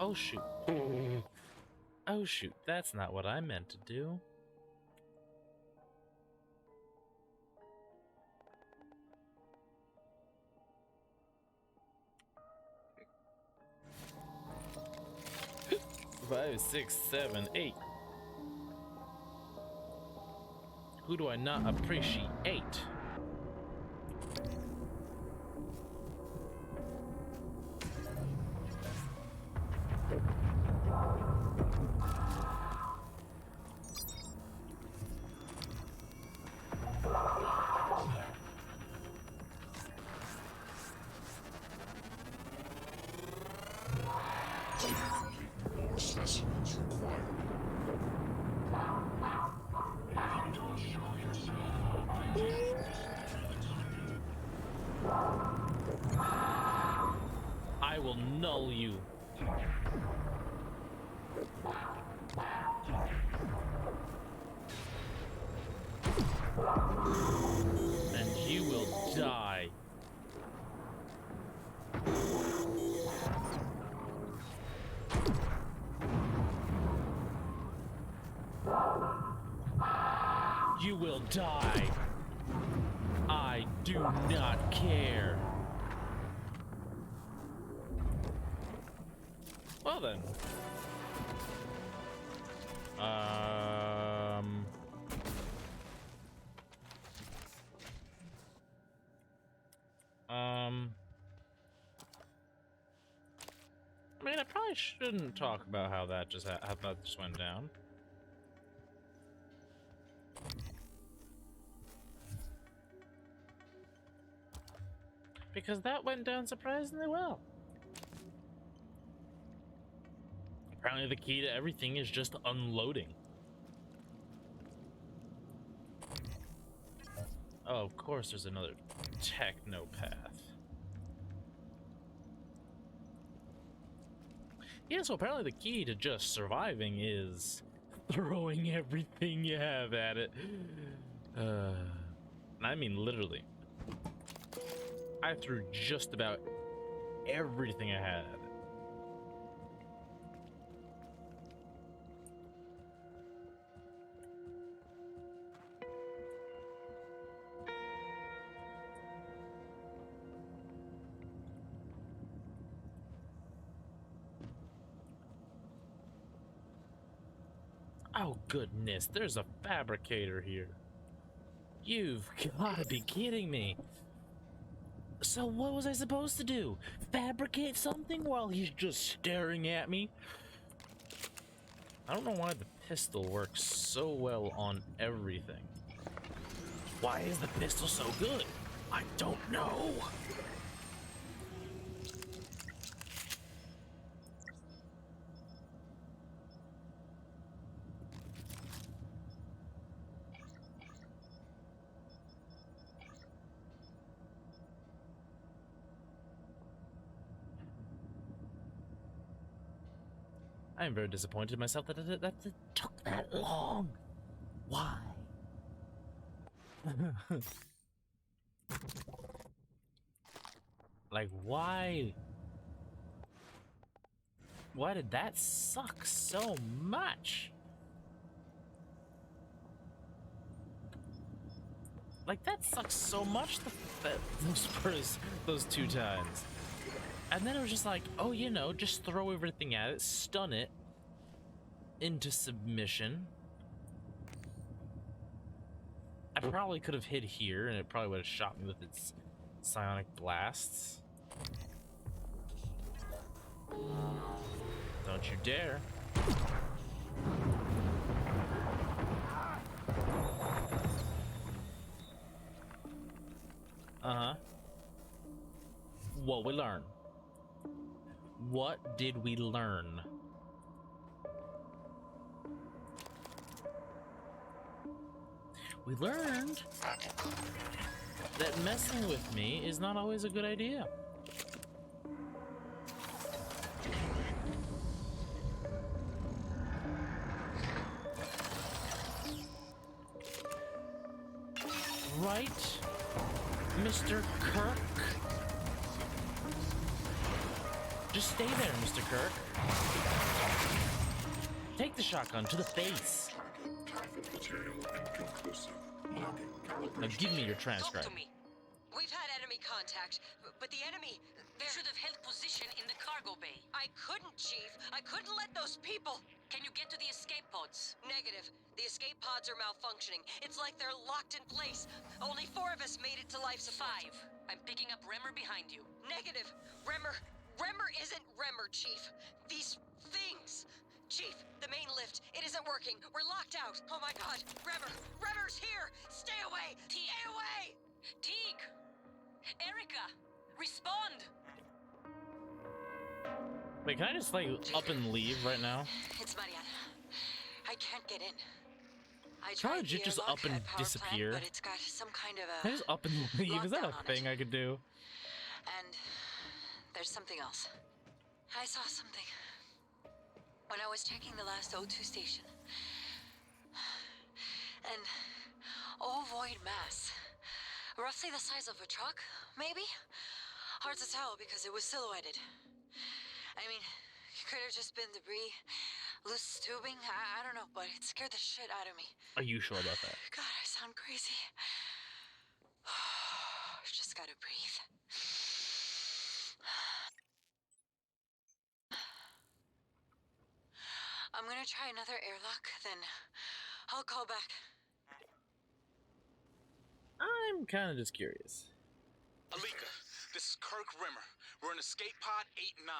Oh shoot. Oh shoot, that's not what I meant to do. Five, 6, 7, 8. Who do I not appreciate? More specimens required. I will null you. And you will die. Die. I do not care. Well then. I mean, I probably shouldn't talk about how that just went down. Because that went down surprisingly well. Apparently the key to everything is just unloading. Oh, of course there's another technopath. Yeah, so apparently the key to just surviving is throwing everything you have at it. I mean literally. I threw just about everything I had at it. Oh goodness, there's a fabricator here. You've gotta be kidding me. So what was I supposed to do? Fabricate something while he's just staring at me? I don't know why the pistol works so well on everything. Why is the pistol so good? I don't know. I'm very disappointed in myself that it took that long. Why? Like, why? Why did that suck so much? Like, that sucks so much those two times. And then it was just like, oh, you know, just throw everything at it, stun it into submission. I probably could have hid here, and it probably would have shot me with its psionic blasts. Don't you dare. Uh-huh. What we learn? What did we learn? We learned that messing with me is not always a good idea. Right, Mr. Kirk? Just stay there, Mr. Kirk. Take the shotgun to the face. Now give me your transcribe. Talk to me. We've had enemy contact, but the enemy... They should have held position in the cargo bay. I couldn't, Chief. I couldn't let those people... Can you get to the escape pods? Negative. The escape pods are malfunctioning. It's like they're locked in place. Only 4 of us made it to life support. 5. I'm picking up Remmer behind you. Negative. Remmer isn't Remmer, Chief. These things... Chief, the main lift, it isn't working. We're locked out. Oh my god. Remmer's here. Stay away. Stay away. Teague. Erica. Respond. Wait, can I just like up and leave right now? It's Mariana. I can't get in. I tried to just up and disappear. But it's got some kind of a... Can I just up and leave? Is that a thing I could do? And there's something else. I saw something when I was checking the last O2 station. An ovoid mass. Roughly the size of a truck, maybe? Hard to tell because it was silhouetted. I mean, it could have just been debris, Loose tubing? I don't know, but it scared the shit out of me. Are you sure about that? God, I sound crazy. Just gotta breathe. I'm gonna try another airlock, then I'll call back. I'm kind of just curious. Alika, this is Kirk Rimmer. We're in escape pod 8 and 9.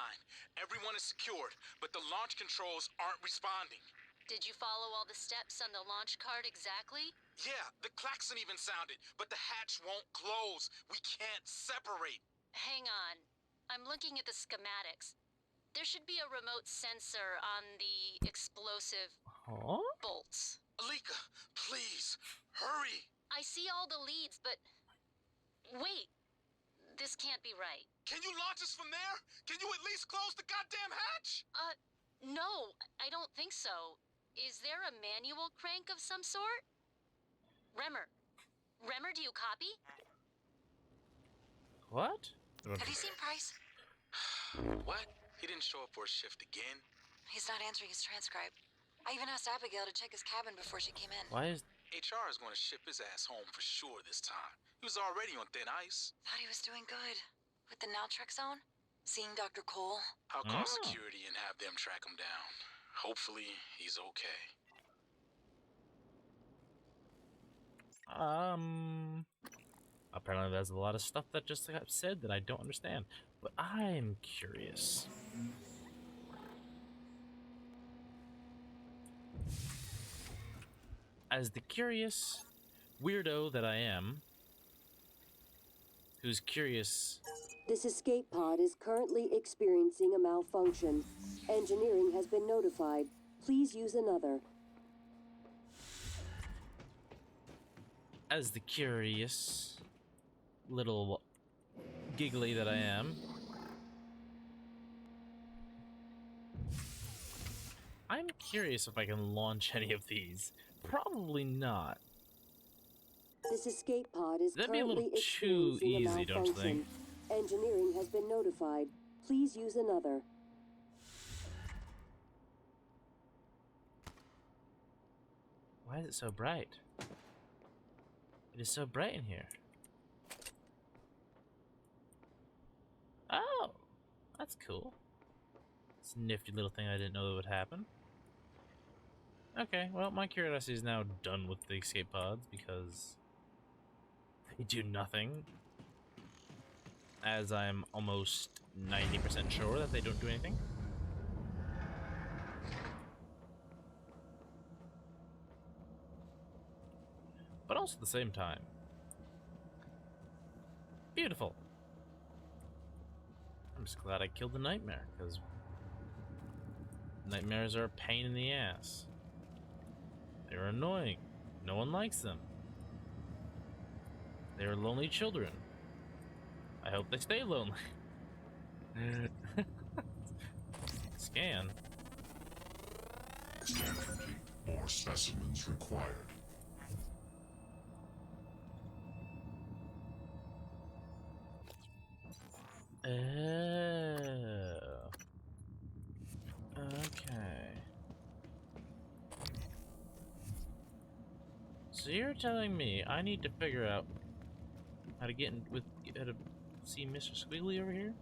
Everyone is secured, but the launch controls aren't responding. Did you follow all the steps on the launch card exactly? Yeah, the klaxon even sounded, but the hatch won't close. We can't separate. Hang on. I'm looking at the schematics. There should be a remote sensor on the explosive bolts. Alika, please, hurry. I see all the leads, but... Wait. This can't be right. Can you launch us from there? Can you at least close the goddamn hatch? No, I don't think so. Is there a manual crank of some sort? Remmer, do you copy? What? Have you seen Price? What? He didn't show up for his shift again? He's not answering his transcribe. I even asked Abigail to check his cabin before she came in. Why is... HR is going to ship his ass home for sure this time. He was already on thin ice. Thought he was doing good. With the naltrexone? Seeing Dr. Cole? I'll call security and have them track him down. Hopefully, he's okay. Apparently there's a lot of stuff that just got said that I don't understand. But I'm curious. As the curious weirdo that I am, who's curious... This escape pod is currently experiencing a malfunction. Engineering has been notified. Please use another. As the curious little giggly that I am, I'm curious if I can launch any of these. Probably not. This escape pod is That'd be a little currently too experiencing easy, a malfunction. don't you think? Engineering has been notified. Please use another. Why is it so bright? It is so bright in here. Oh, that's cool. It's a nifty little thing I didn't know that would happen. Okay, well, my curiosity is now done with the escape pods because they do nothing. As I'm almost 90% sure that they don't do anything. But also at the same time, beautiful. I'm just glad I killed the nightmare, because nightmares are a pain in the ass. They're annoying. No one likes them. They're lonely children. I hope they stay lonely. Scan. Scan complete. More specimens required. Oh. Okay. So you're telling me I need to figure out how to get in with how to see Mr. Squiggly over here?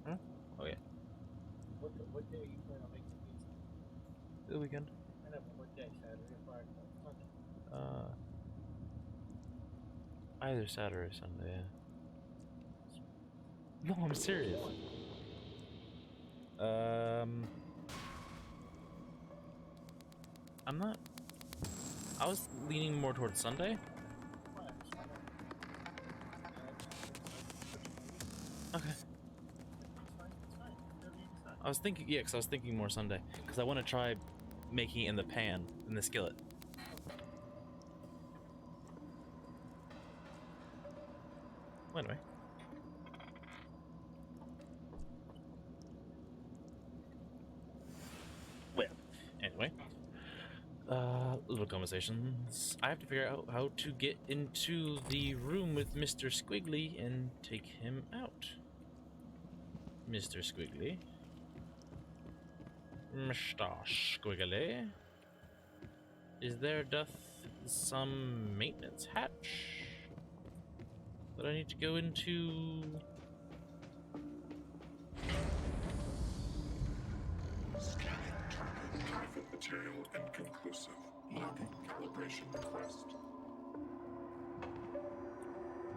Huh? Oh yeah. What day are you planning on making pizza? The weekend. I know, but what day? Saturday or Friday? Sunday? Either Saturday or Sunday, yeah. No, I'm serious. I'm not. I was leaning more towards Sunday. Okay. I was thinking, yeah, because I was thinking more Sunday. Because I want to try making it in the pan, in the skillet. Well, anyway. Well, anyway. Little conversations. I have to figure out how to get into the room with Mr. Squiggly and take him out. Mr. Squiggly. Mr. Squiggly. Is there some maintenance hatch that I need to go into? Scanning target Typhon material inconclusive. Logging calibration request.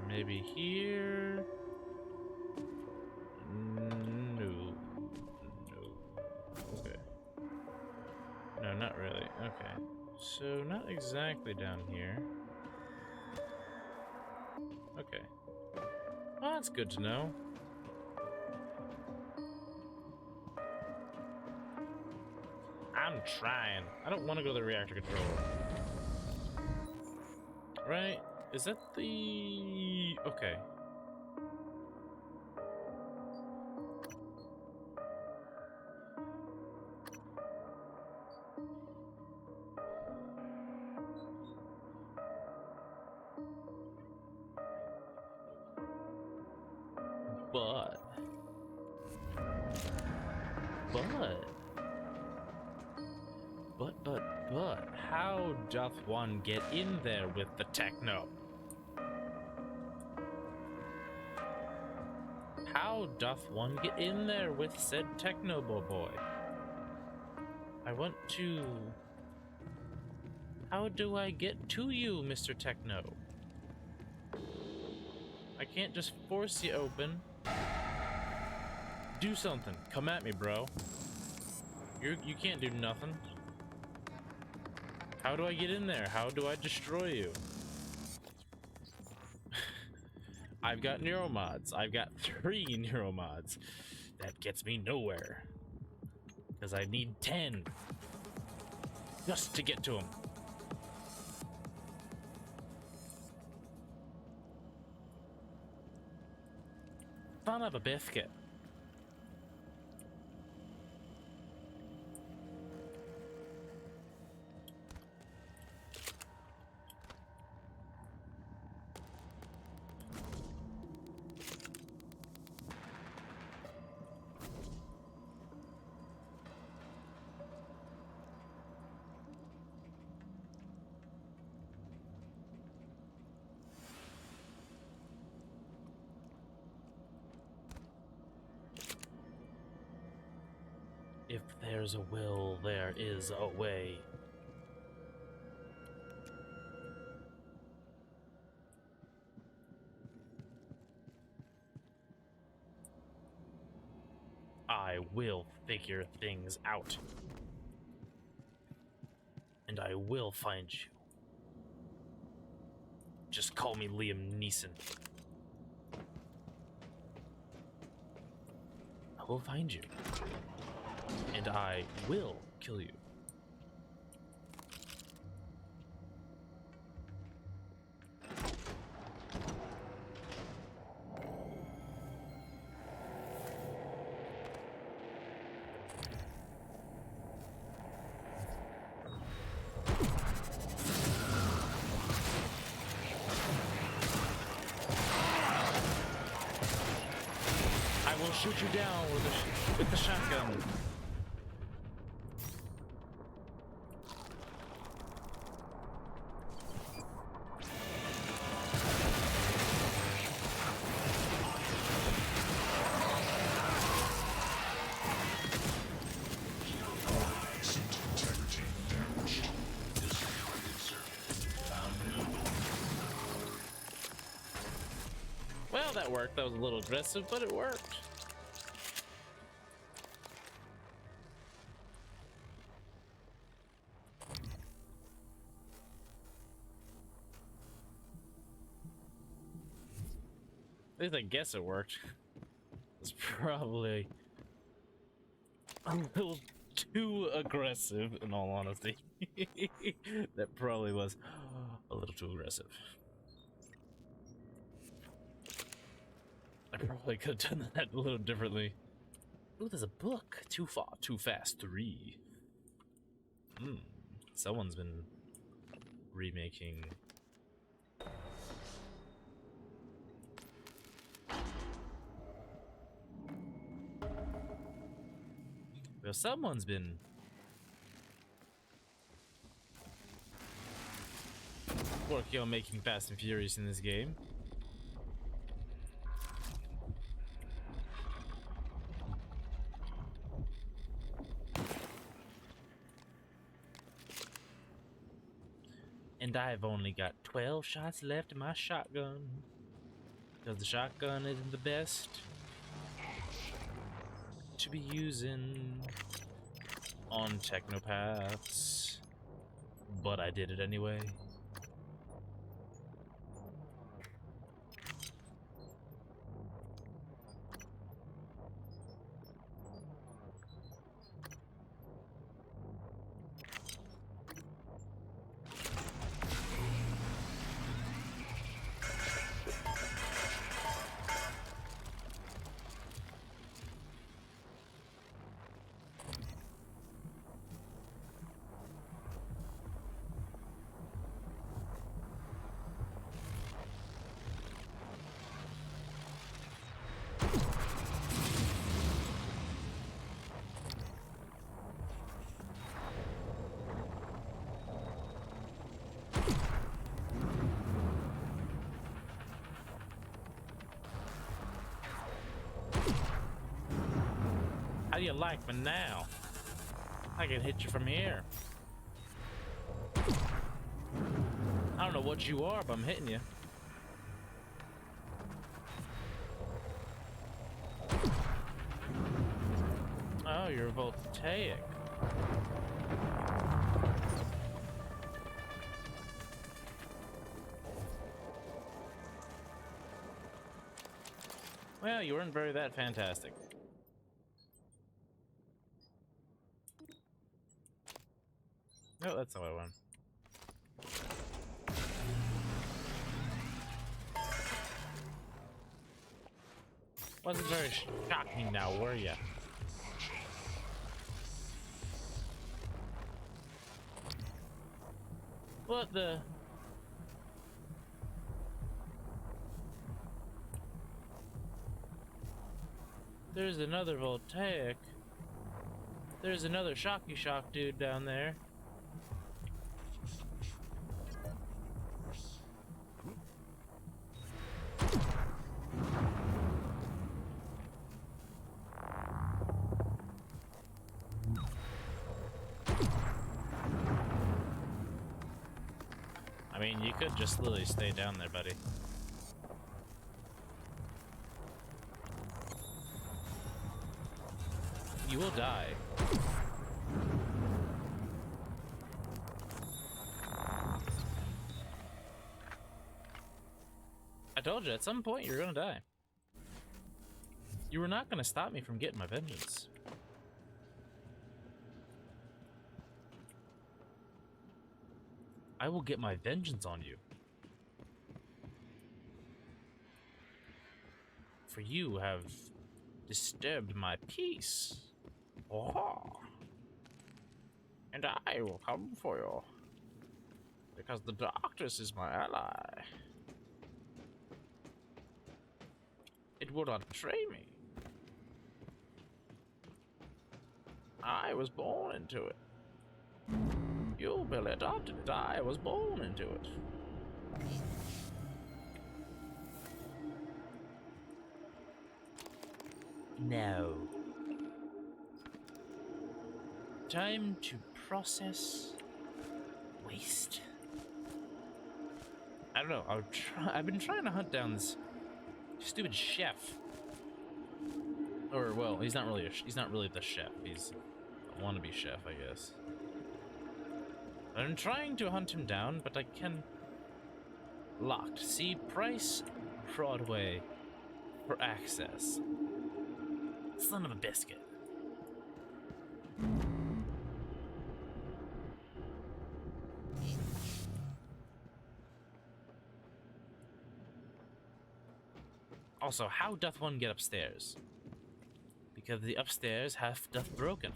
Maybe here? No. Okay. No, not really. Okay. So, not exactly down here. Okay. Well, that's good to know. I'm trying. I don't want to go to the reactor controller. Right? Is that the... Okay. But, how doth one get in there with the techno? How doth one get in there with said techno boy? I want to... How do I get to you, Mr. Techno? I can't just force you open. Do something. Come at me, bro. You can't do nothing. How do I get in there? How do I destroy you? I've got neuromods. I've got 3 neuromods. That gets me nowhere. Because I need 10. Just to get to them. Son of a biscuit. If there's a will, there is a way. I will figure things out. And I will find you. Just call me Liam Neeson. I will find you. And I will kill you. I will shoot you down with the shotgun. Well, that worked. That was a little aggressive, but it worked. At least I guess it worked. It's probably a little too aggressive, in all honesty. That probably was a little too aggressive. I probably could have done that a little differently. Ooh, there's a book. Too far, too fast. 3. Someone's been remaking. So someone's been working on making Fast and Furious in this game. And I've only got 12 shots left in my shotgun. Because the shotgun isn't the best to be using on technopaths. But I did it anyway. How do you like me now? I can hit you from here. I don't know what you are, but I'm hitting you. Oh, you're voltaic. Well, you weren't very that fantastic. No, that's how I won. Wasn't very shocking now, were ya? What the? There's another voltaic. There's another shocky shock dude down there. I mean, you could just literally stay down there, buddy. You will die. I told you, at some point you're gonna die. You were not gonna stop me from getting my vengeance. I will get my vengeance on you. For you have disturbed my peace. Oh. And I will come for you. Because the darkness is my ally. It will not betray me. I was born into it. You'll be adopted. I was born into it. Now, time to process waste. I don't know. I've been trying to hunt down this stupid chef. Or well, he's not really the chef. He's a wannabe chef, I guess. I'm trying to hunt him down, but I can. Locked. See price Broadway for access. Son of a biscuit. Also, how doth one get upstairs? Because the upstairs doth broken.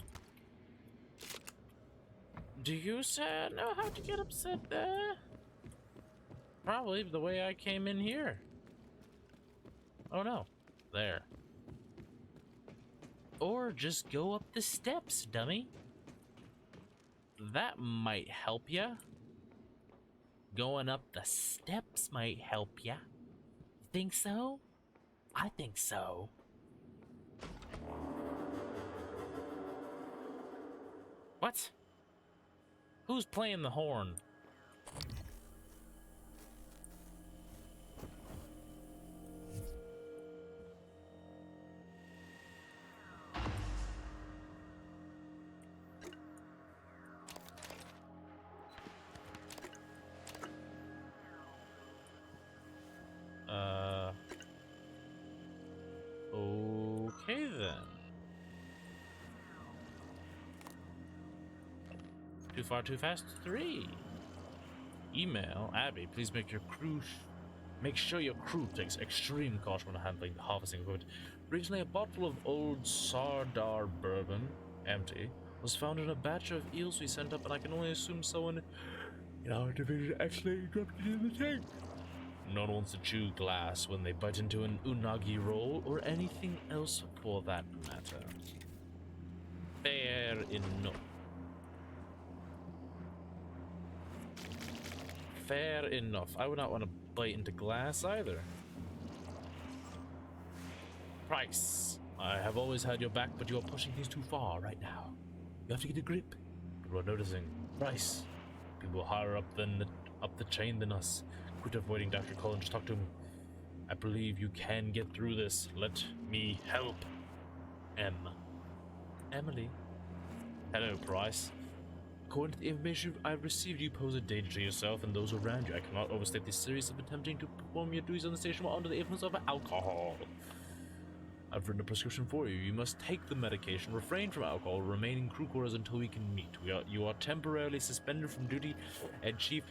Do you, sir, know how to get upset there? Probably the way I came in here. Oh no. There. Or just go up the steps, dummy. That might help ya. Going up the steps might help ya. Think so? I think so. What? Who's playing the horn? Okay then. Too far, too fast. 3. Email Abby. Please make sure your crew takes extreme caution when handling the harvesting equipment. Recently, a bottle of old Sardar bourbon, empty, was found in a batch of eels we sent up, and I can only assume someone in our division actually dropped it in the tank. No one wants to chew glass when they bite into an unagi roll or anything else for that matter. Fair enough. Fair enough. I would not want to bite into glass either. Price. I have always had your back, but you are pushing things too far right now. You have to get a grip. People are noticing. Price. People higher up the chain than us. Quit avoiding Dr. Cole and just talk to him. I believe you can get through this. Let me help. Emily. Hello, Price. According to the information I've received, you pose a danger to yourself and those around you. I cannot overstate the seriousness of attempting to perform your duties on the station while under the influence of alcohol. I've written a prescription for you. You must take the medication, refrain from alcohol, remain in crew quarters until we can meet. You are temporarily suspended from duty, and Chief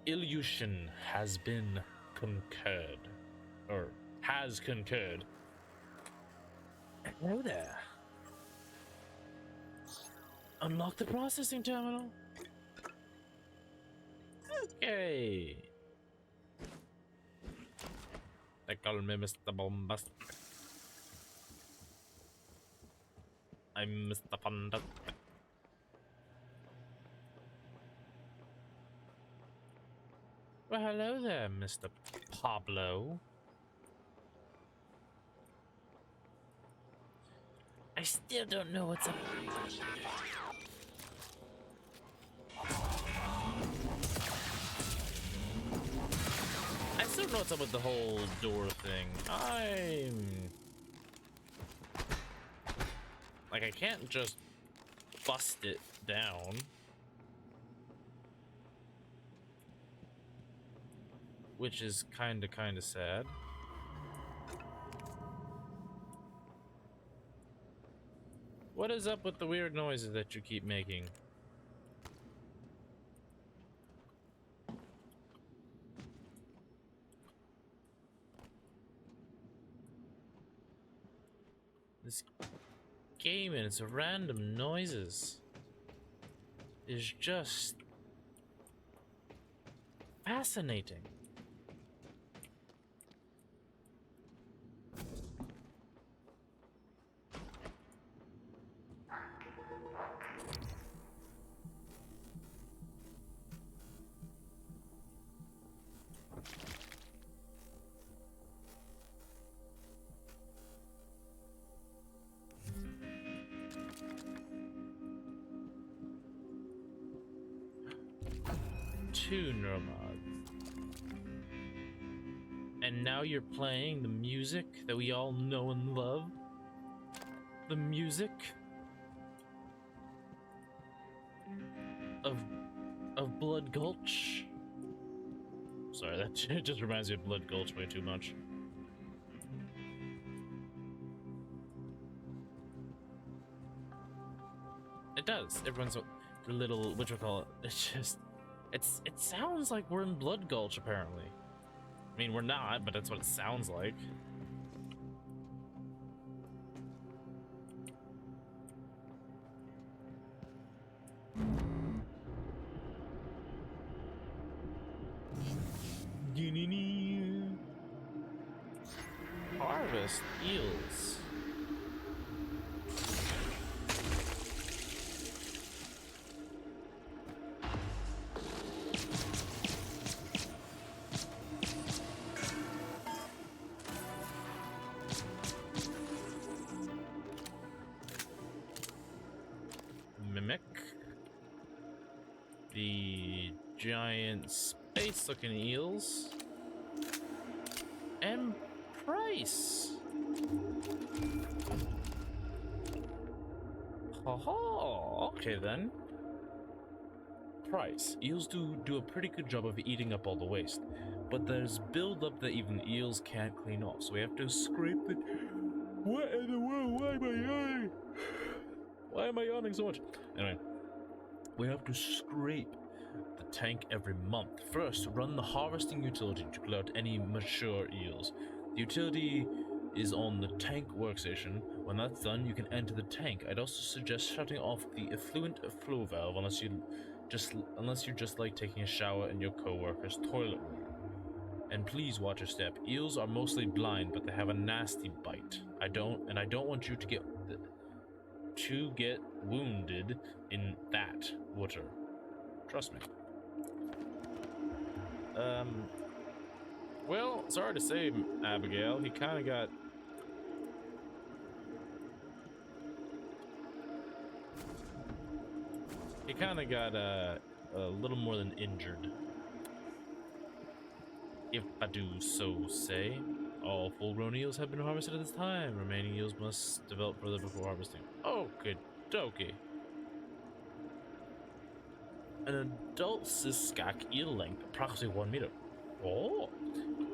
Ilyushin has been concurred. Or has concurred. Hello there. Unlock the processing terminal. Okay. They call me Mr. Bombastic. I'm Mr. Fantastic. Well, hello there, Mr. Pablo. I still don't know what's up. I still don't know what's up with the whole door thing. Like, I can't just bust it down. Which is kinda sad. What is up with the weird noises that you keep making? This game and its random noises is just fascinating. Two neuromods. And now you're playing the music that we all know and love. The music of Blood Gulch. Sorry, that just reminds me of Blood Gulch way too much. It does. Everyone's a little, whatchamacallit, it's just, it sounds like we're in Blood Gulch, apparently. I mean, we're not, but that's what it sounds like. harvest eels. Mimic. The giant space-looking eels. And price. Haha. Okay then. Price. Eels do a pretty good job of eating up all the waste, but there's buildup that even eels can't clean off, so we have to scrape it. What in the world? Why am I yawning? Why am I yawning so much? Anyway, we have to scrape the tank every month. First, run the harvesting utility to pull out any mature eels. The utility is on the tank workstation. When that's done, you can enter the tank. I'd also suggest shutting off the effluent flow valve unless you just like taking a shower in your co-worker's toilet room. And please watch your step. Eels are mostly blind, but they have a nasty bite. I don't want you to get wounded in that water. Trust me. Well, sorry to say, Abigail, he kind of got... a little more than injured. If I do so say. All full-grown eels have been harvested at this time. Remaining eels must develop further before harvesting. Okie dokie. An adult Siskak eel length, approximately 1 meter. Oh,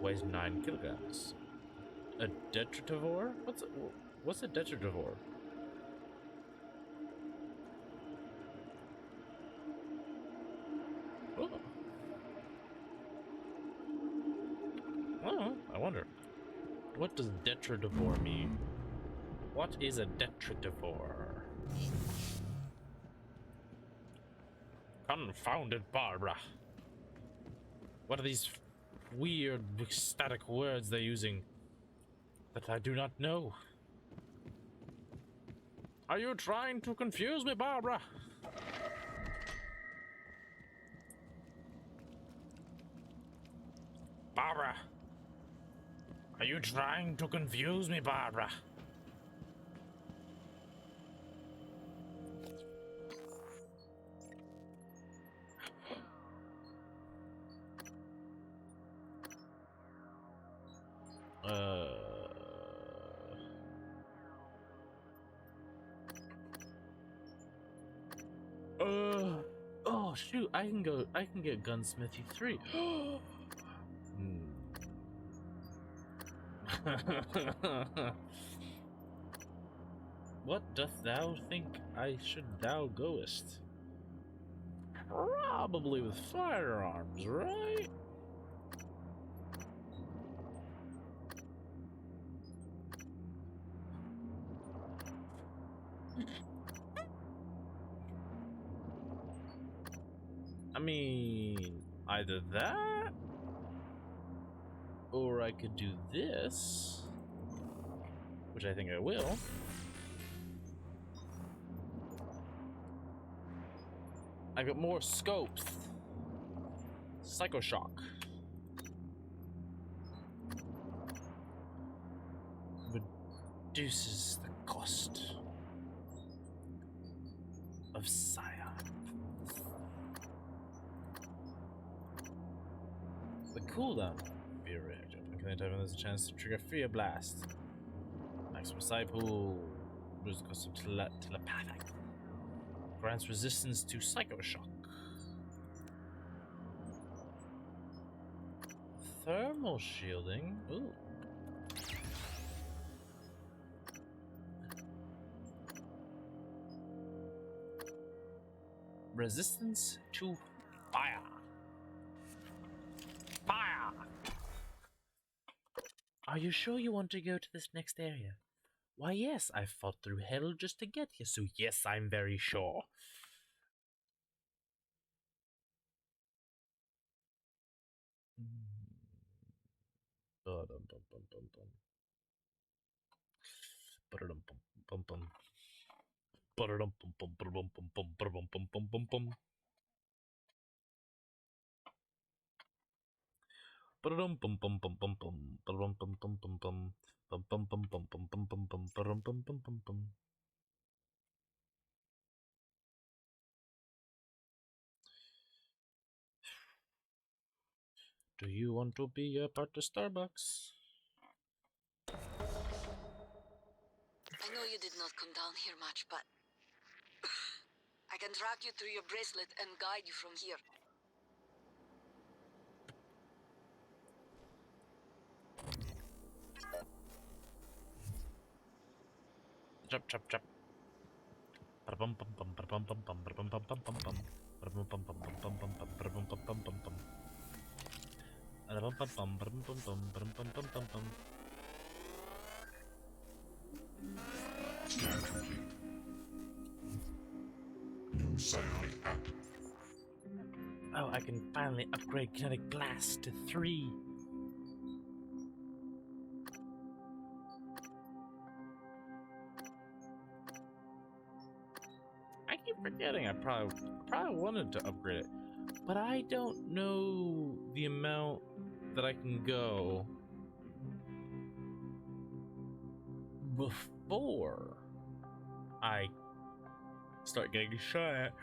weighs 9 kilograms. A detritivore? What's a detritivore? Oh. Oh, I wonder. What does detritivore mean? What is a detritivore? Confounded Barbara. What are these weird static words they're using that I do not know? Are you trying to confuse me, Barbara? Barbara! Are you trying to confuse me, Barbara? Oh shoot, I can get Gunsmithy 3. What doth thou think I should thou goest? Probably with firearms, right? I mean, either that, or I could do this, which I think I will. I got more scopes. Psychoshock. Reduces the cost of Scion. The cooldown. Fear reactor. When any time there's a chance to trigger Fear Blast. Maximum Psi Pool. Reduces the cost of telepathic. Grants resistance to Psychoshock. Thermal shielding. Ooh. Resistance to fire. Fire! Are you sure you want to go to this next area? Why, yes, I fought through hell just to get here, so yes, I'm very sure. Do you want to be a part of Starbucks? I know you did not come down here much, but I can track you through your bracelet and guide you from here. Chop, chop, chop. Scan complete. New psionic app. Oh, I can finally upgrade Kinetic Blast to 3. I keep forgetting I probably wanted to upgrade it, but I don't know the amount that I can go before I start getting shot at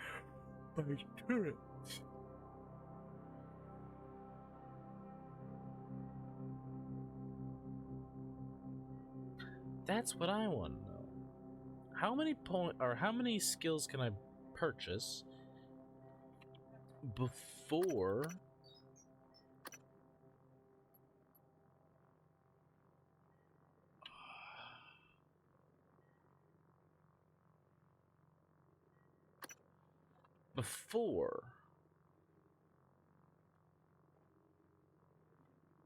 by turrets. That's what I want to know. How many skills can I purchase before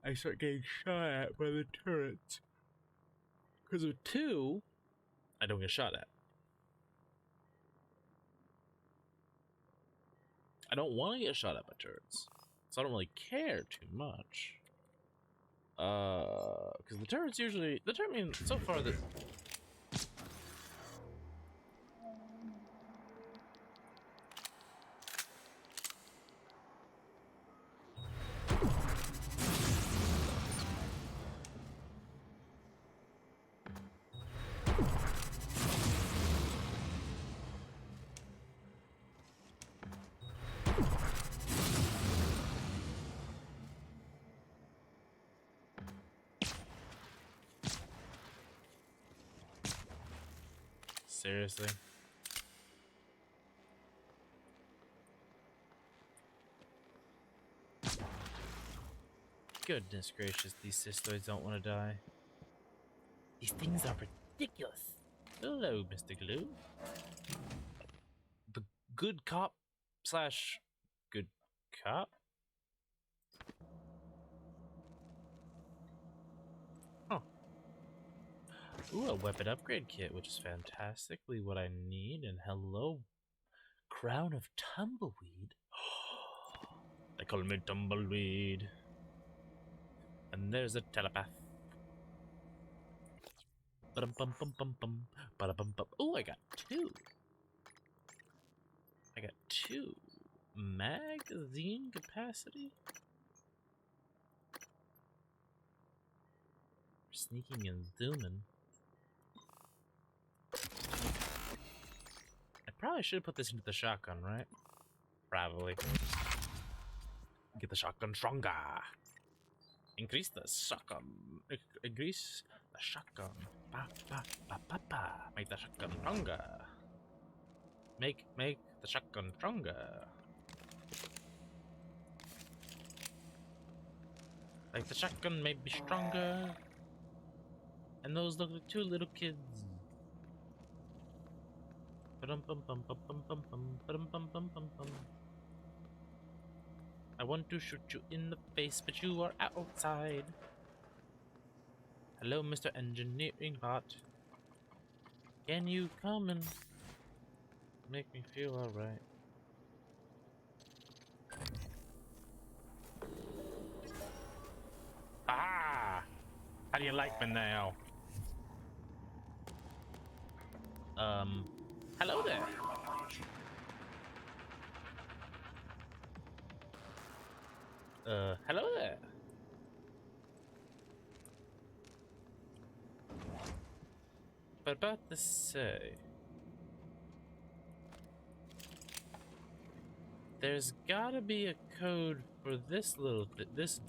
I start getting shot at by the turrets? Because with 2, I don't get shot at. I don't want to get shot at by turrets, so I don't really care too much. Because the turrets usually, so far that. Seriously? Goodness gracious, these cystoids don't want to die. These things are ridiculous. Hello, Mr. Glue. The good cop slash good cop? Huh. Ooh, a weapon upgrade kit, which is fantastically what I need. And hello, Crown of Tumbleweed. They call me Tumbleweed. And there's a telepath. Oh, I got 2. I got 2. Magazine capacity? Sneaking and zooming. I probably should put this into the shotgun, right? Probably. Get the shotgun stronger. Increase the shotgun. Increase the shotgun. Ba, ba, ba, ba, ba. Make the shotgun stronger. Make the shotgun stronger. Like the shotgun may be stronger. And those look like 2 little kids. I want to shoot you in the face, but you are outside. Hello, Mr. Engineering Bot. Can you come and make me feel alright? Ah! How do you like me now? Hello there. Hello there. But about to say, there's gotta be a code for this little this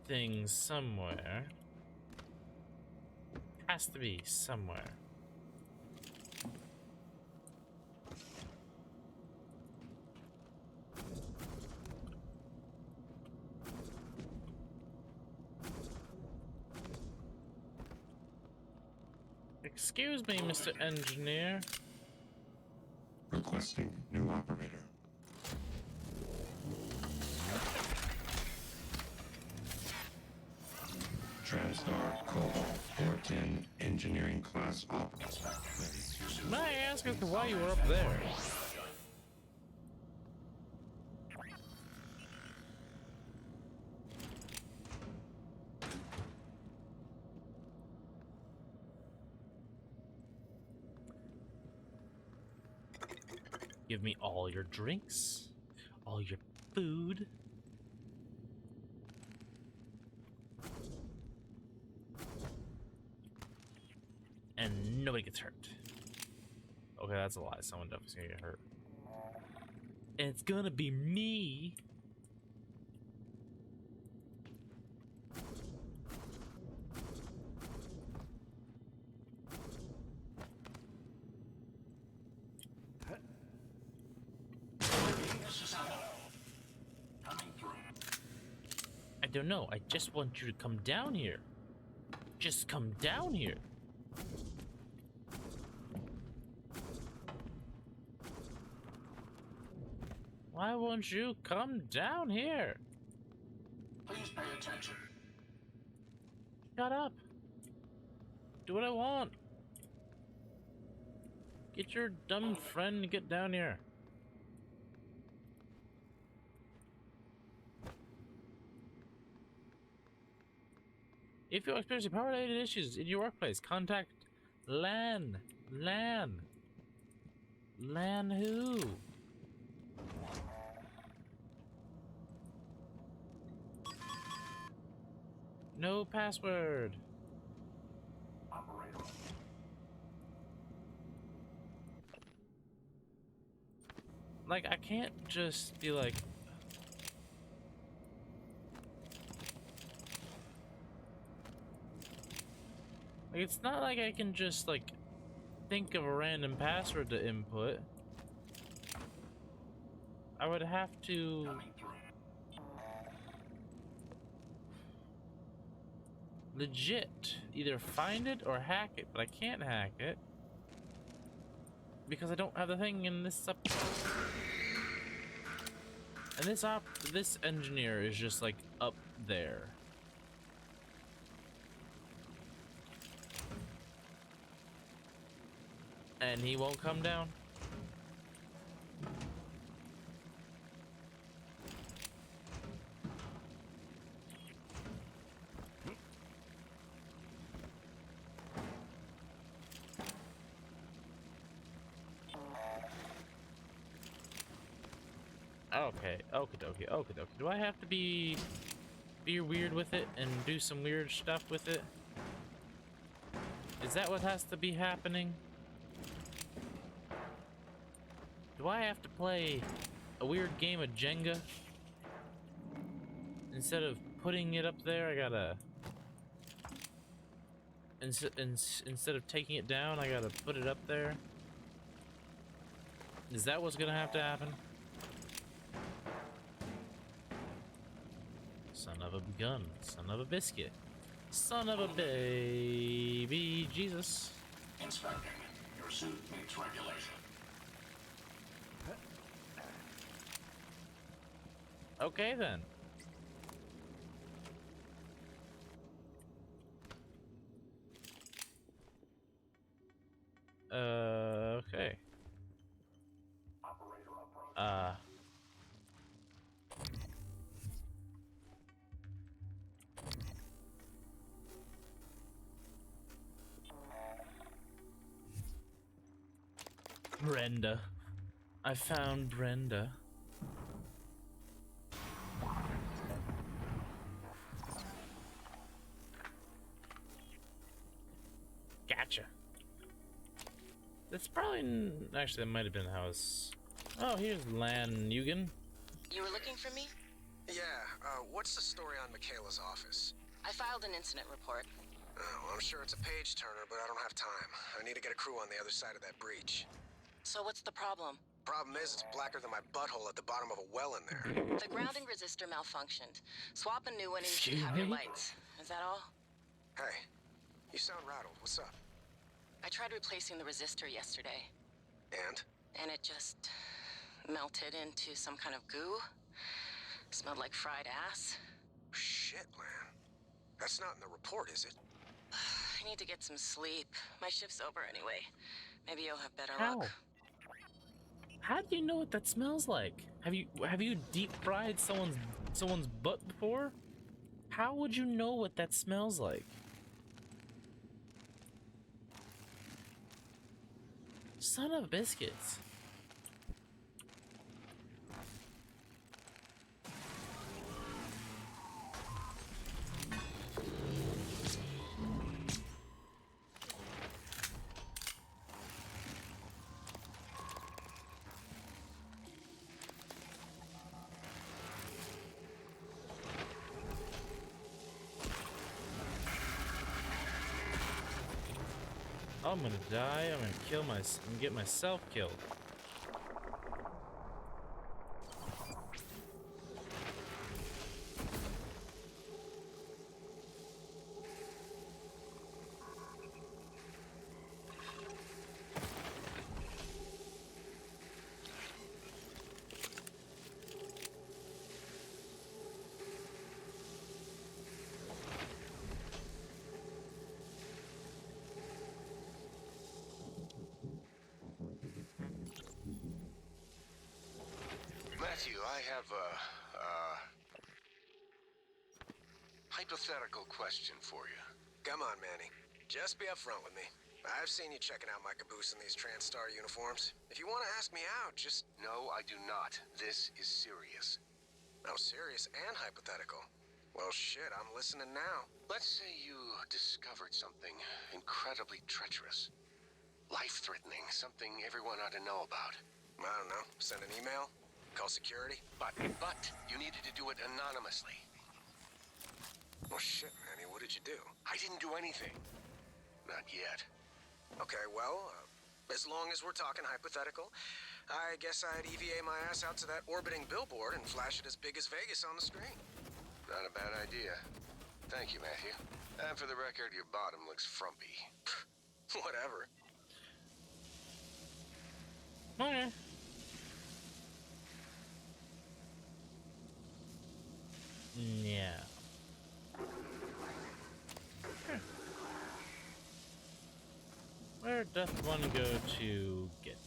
thing somewhere. Has to be somewhere. Excuse me, Mr. Engineer. Requesting new operator. TranStar Cobalt 410 Engineering Class Op. May I ask as to why you were up there? Give me all your drinks, all your food. And nobody gets hurt. Okay, that's a lie. Someone definitely gonna get hurt. And it's gonna be me. I don't know. I just want you to come down here. Just come down here. Why won't you come down here? Please pay attention. Shut up. Do what I want. Get your dumb friend to get down here. If you're experiencing power-related issues in your workplace, contact LAN. LAN. LAN who? No password. Like, I can't just be like... It's not like I can just, like, think of a random password to input. I would have to... legit either find it or hack it, but I can't hack it because I don't have the thing in this up. And this engineer is just like up there. And he won't come down. Okay, okie dokie. Do I have to be weird with it and do some weird stuff with it? Is that what has to be happening? Do I have to play a weird game of Jenga? Instead of putting it up there, I gotta... Instead of taking it down, I gotta put it up there? Is that what's gonna have to happen? Son of a gun, son of a biscuit, son of a baby Jesus. Inspecting. Your suit meets regulation. Okay then. Okay. Brenda. I found Brenda. Gotcha. That's probably... Actually, that might have been the house. Oh, here's Lan Yugen. You were looking for me? Yeah, what's the story on Michaela's office? I filed an incident report. Oh, I'm sure it's a page-turner, but I don't have time. I need to get a crew on the other side of that breach. So what's the problem? Problem is, it's blacker than my butthole at the bottom of a well in there. The grounding resistor malfunctioned. Swap a new one and you should have your lights. Is that all? Hey, you sound rattled. What's up? I tried replacing the resistor yesterday. And? And it just melted into some kind of goo. Smelled like fried ass. Shit, Lan. That's not in the report, is it? I need to get some sleep. My shift's over anyway. Maybe you'll have better How? luck. How do you know what that smells like? Have you deep fried someone's butt before? How would you know what that smells like? Son of biscuits. I'm gonna die. I'm gonna kill and get myself killed. Matthew, I have a hypothetical question for you. Come on, Manny. Just be upfront with me. I've seen you checking out my caboose in these TranStar uniforms. If you want to ask me out, just... No, I do not. This is serious. Oh, serious and hypothetical. Well, shit, I'm listening now. Let's say you discovered something incredibly treacherous. Life-threatening, something everyone ought to know about. I don't know. Send an email? Call security? But you needed to do it anonymously. Well, shit, Manny, what did you do? I didn't do anything. Not yet. Okay, well, as long as we're talking hypothetical, I guess I'd EVA my ass out to that orbiting billboard and flash it as big as Vegas on the screen. Not a bad idea. Thank you, Matthew. And for the record, your bottom looks frumpy. Whatever. Okay. Yeah. Where doth one go to get?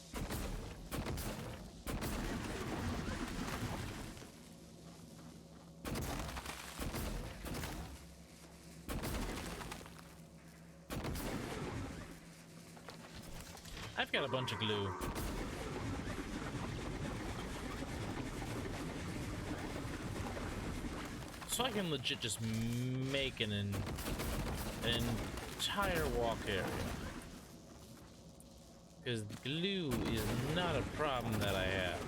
I've got a bunch of glue. So I can legit just make an entire walk area. Because glue is not a problem that I have.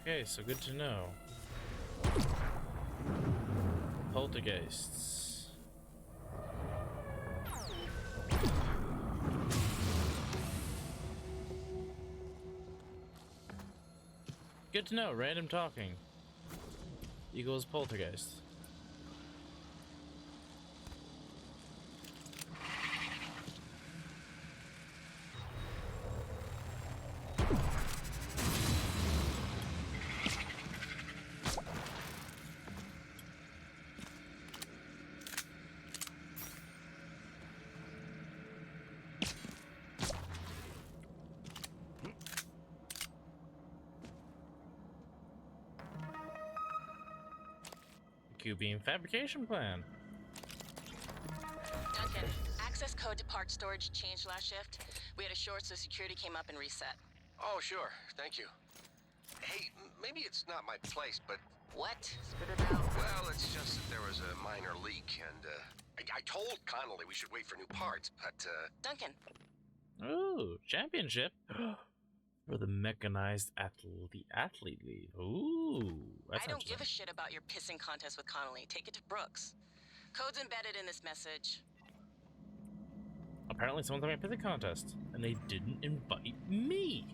Okay, so good to know. Poltergeists. Good to know, random talking equals poltergeist. Q-beam fabrication plan. Duncan, access code to parked storage changed last shift. We had a short, so security came up and reset. Oh, sure. Thank you. Hey, maybe it's not my place, but... What? Spit it out. Well, it's just that there was a minor leak, and, I told Connolly we should wait for new parts, but, Duncan. Ooh, championship. For the mechanized athlete league. Ooh, I don't give a shit about your pissing contest with Connolly. Take it to Brooks. Code's embedded in this message. Apparently someone's having a pissing contest, and they didn't invite me.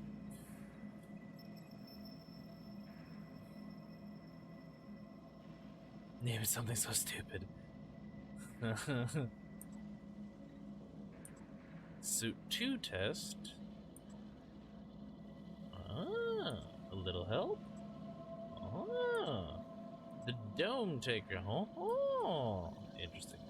Name it something so stupid. Suit 2 test. Ah, a little help. Ah, the dome taker. Oh, interesting.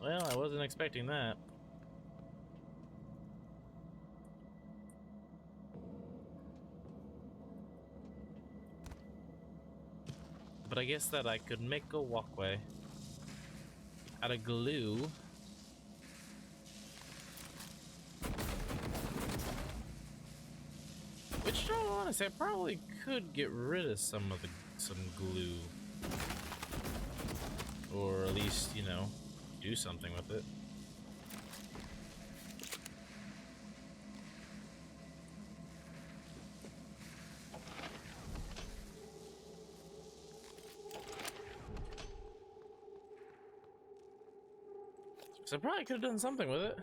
Well, I wasn't expecting that. But I guess that I could make a walkway out of glue. Which, to be honest, I probably could get rid of some glue. Or at least, you know, do something with it. So I probably could have done something with it.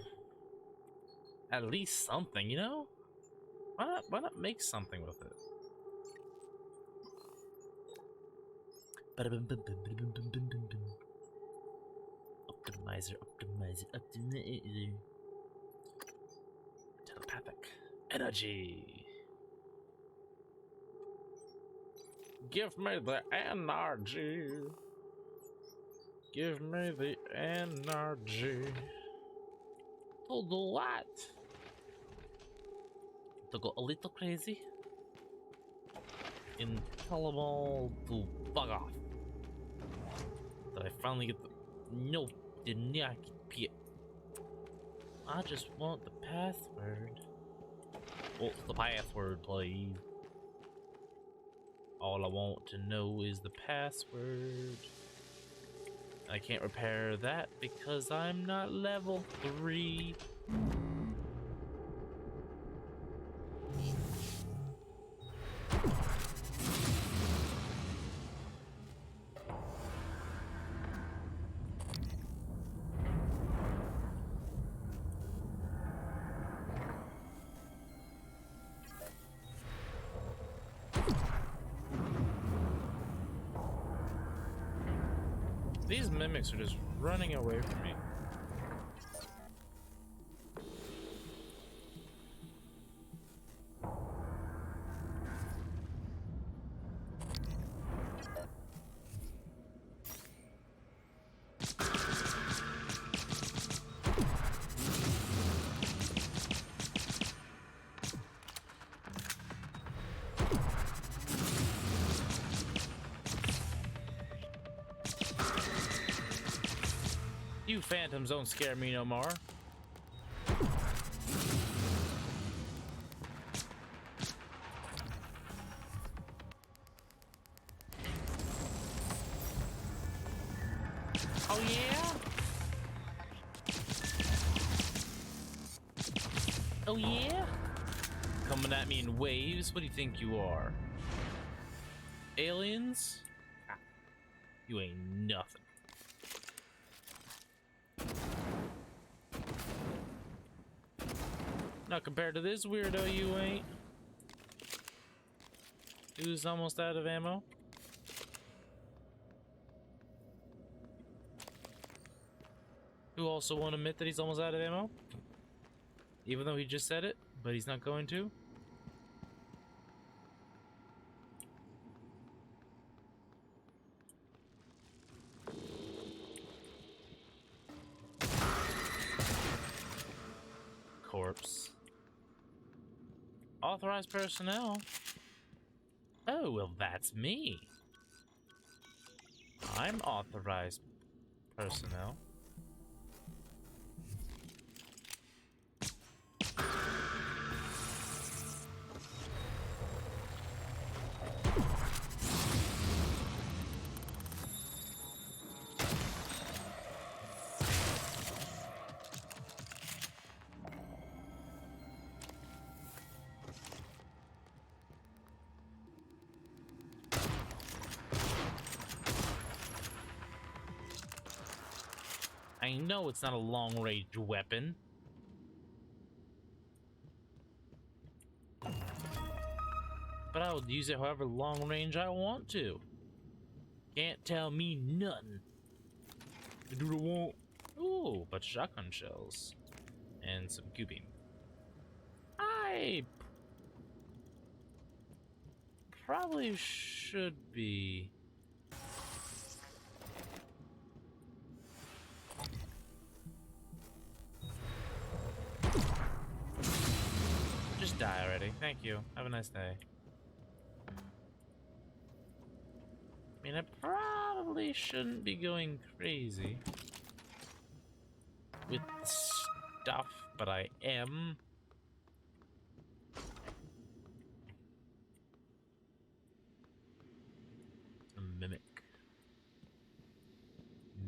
At least something, you know? Why not make something with it? Optimizer. Telepathic energy. Give me the energy. Give me the energy. To do what? To go a little crazy? And tell them all to bug off. Did I finally get the... No, did not get... I just want the password. What's the password, please? All I want to know is the password. I can't repair that because I'm not level 3. These mimics are just running away from me. You phantoms don't scare me no more. Oh yeah? Oh yeah? Coming at me in waves? What do you think you are? Aliens? Ah, you ain't nothing. Not compared to this weirdo, you ain't. Who's almost out of ammo? Who also won't admit that he's almost out of ammo? Even though he just said it, but he's not going to? Authorized personnel. Oh, well, that's me. I'm authorized personnel. I know it's not a long-range weapon. But I would use it however long range I want to. Can't tell me nothing. I do what I want. Ooh, but shotgun shells. And some cubing. I probably should be... Just die already. Thank you. Have a nice day. I mean, I probably shouldn't be going crazy with stuff, but I am. A mimic.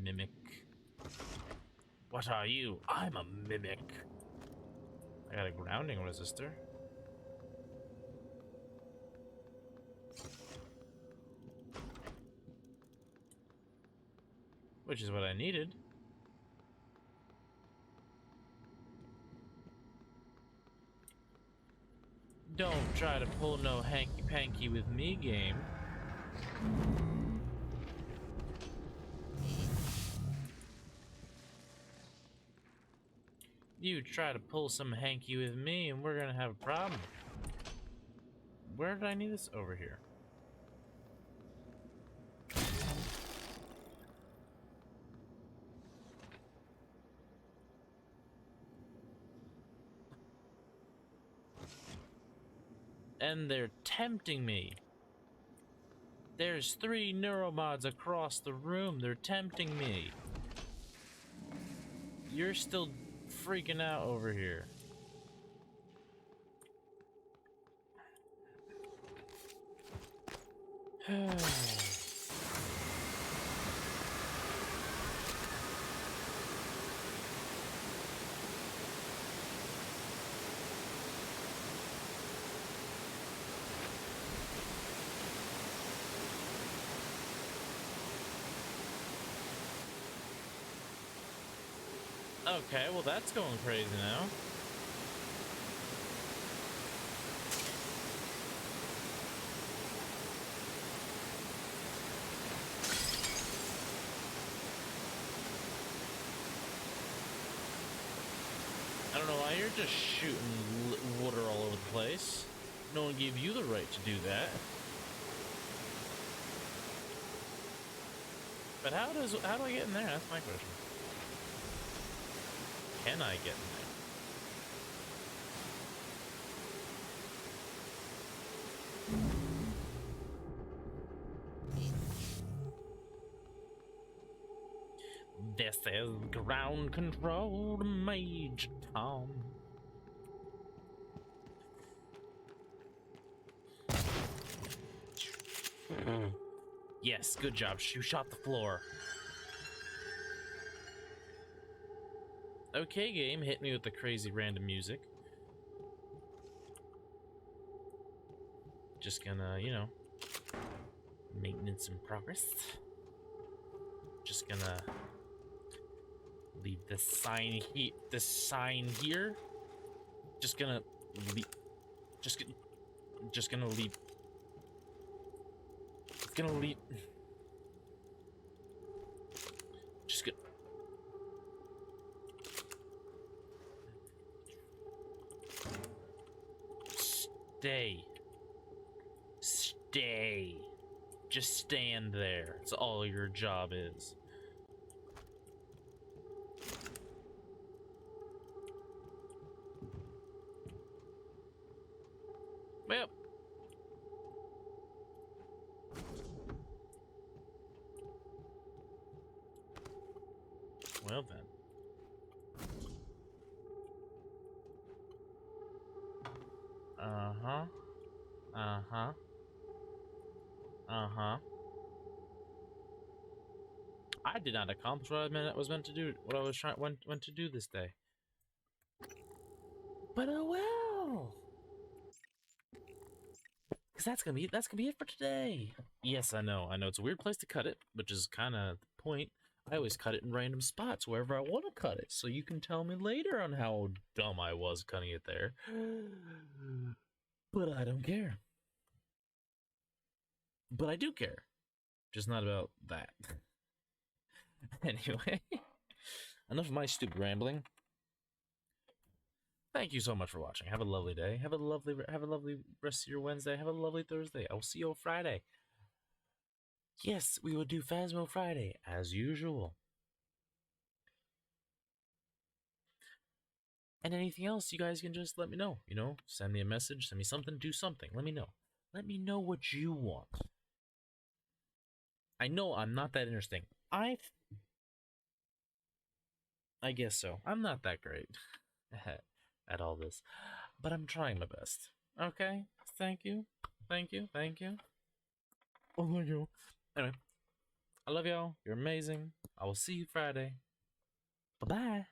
Mimic. What are you? I'm a mimic. I got a grounding resistor. Which is what I needed. Don't try to pull no hanky-panky with me, game. You try to pull some hanky with me and we're gonna have a problem. Where did I need this? Over here. And they're tempting me. There's 3 neuromods across the room. They're tempting me. You're still freaking out over here. Okay, well that's going crazy now. I don't know why you're just shooting water all over the place. No one gave you the right to do that. But how do I get in there? That's my question. Can I get in there? This is ground control to Major Tom. Yes, good job. You shot the floor. Okay, game, hit me with the crazy random music. Just gonna, you know, maintenance in progress. Just gonna leave this sign here. Just gonna leave. Just gonna leave. It's gonna leave. Just gonna. Stay. Just stand there. That's all your job is. Well then. Uh-huh. Uh-huh. Uh-huh. I did not accomplish what I was meant to do, what I was trying went to do this day. But oh well. Cause that's gonna be it for today. Yes, I know it's a weird place to cut it, which is kinda the point. I always cut it in random spots wherever I want to cut it, so you can tell me later on how dumb I was cutting it there. But I don't care. But I do care. Just not about that. Anyway, enough of my stupid rambling. Thank you so much for watching. Have a lovely day. Have a lovely rest of your Wednesday. Have a lovely Thursday. I will see you on Friday. Yes, we will do Phasmo Friday as usual. And anything else, you guys can just let me know. You know, send me a message, send me something, do something. Let me know. Let me know what you want. I know I'm not that interesting. I guess so. I'm not that great at all this, but I'm trying my best. Okay? Thank you. Thank you. Thank you. Oh, thank you. Anyway, I love y'all. You're amazing. I will see you Friday. Bye-bye.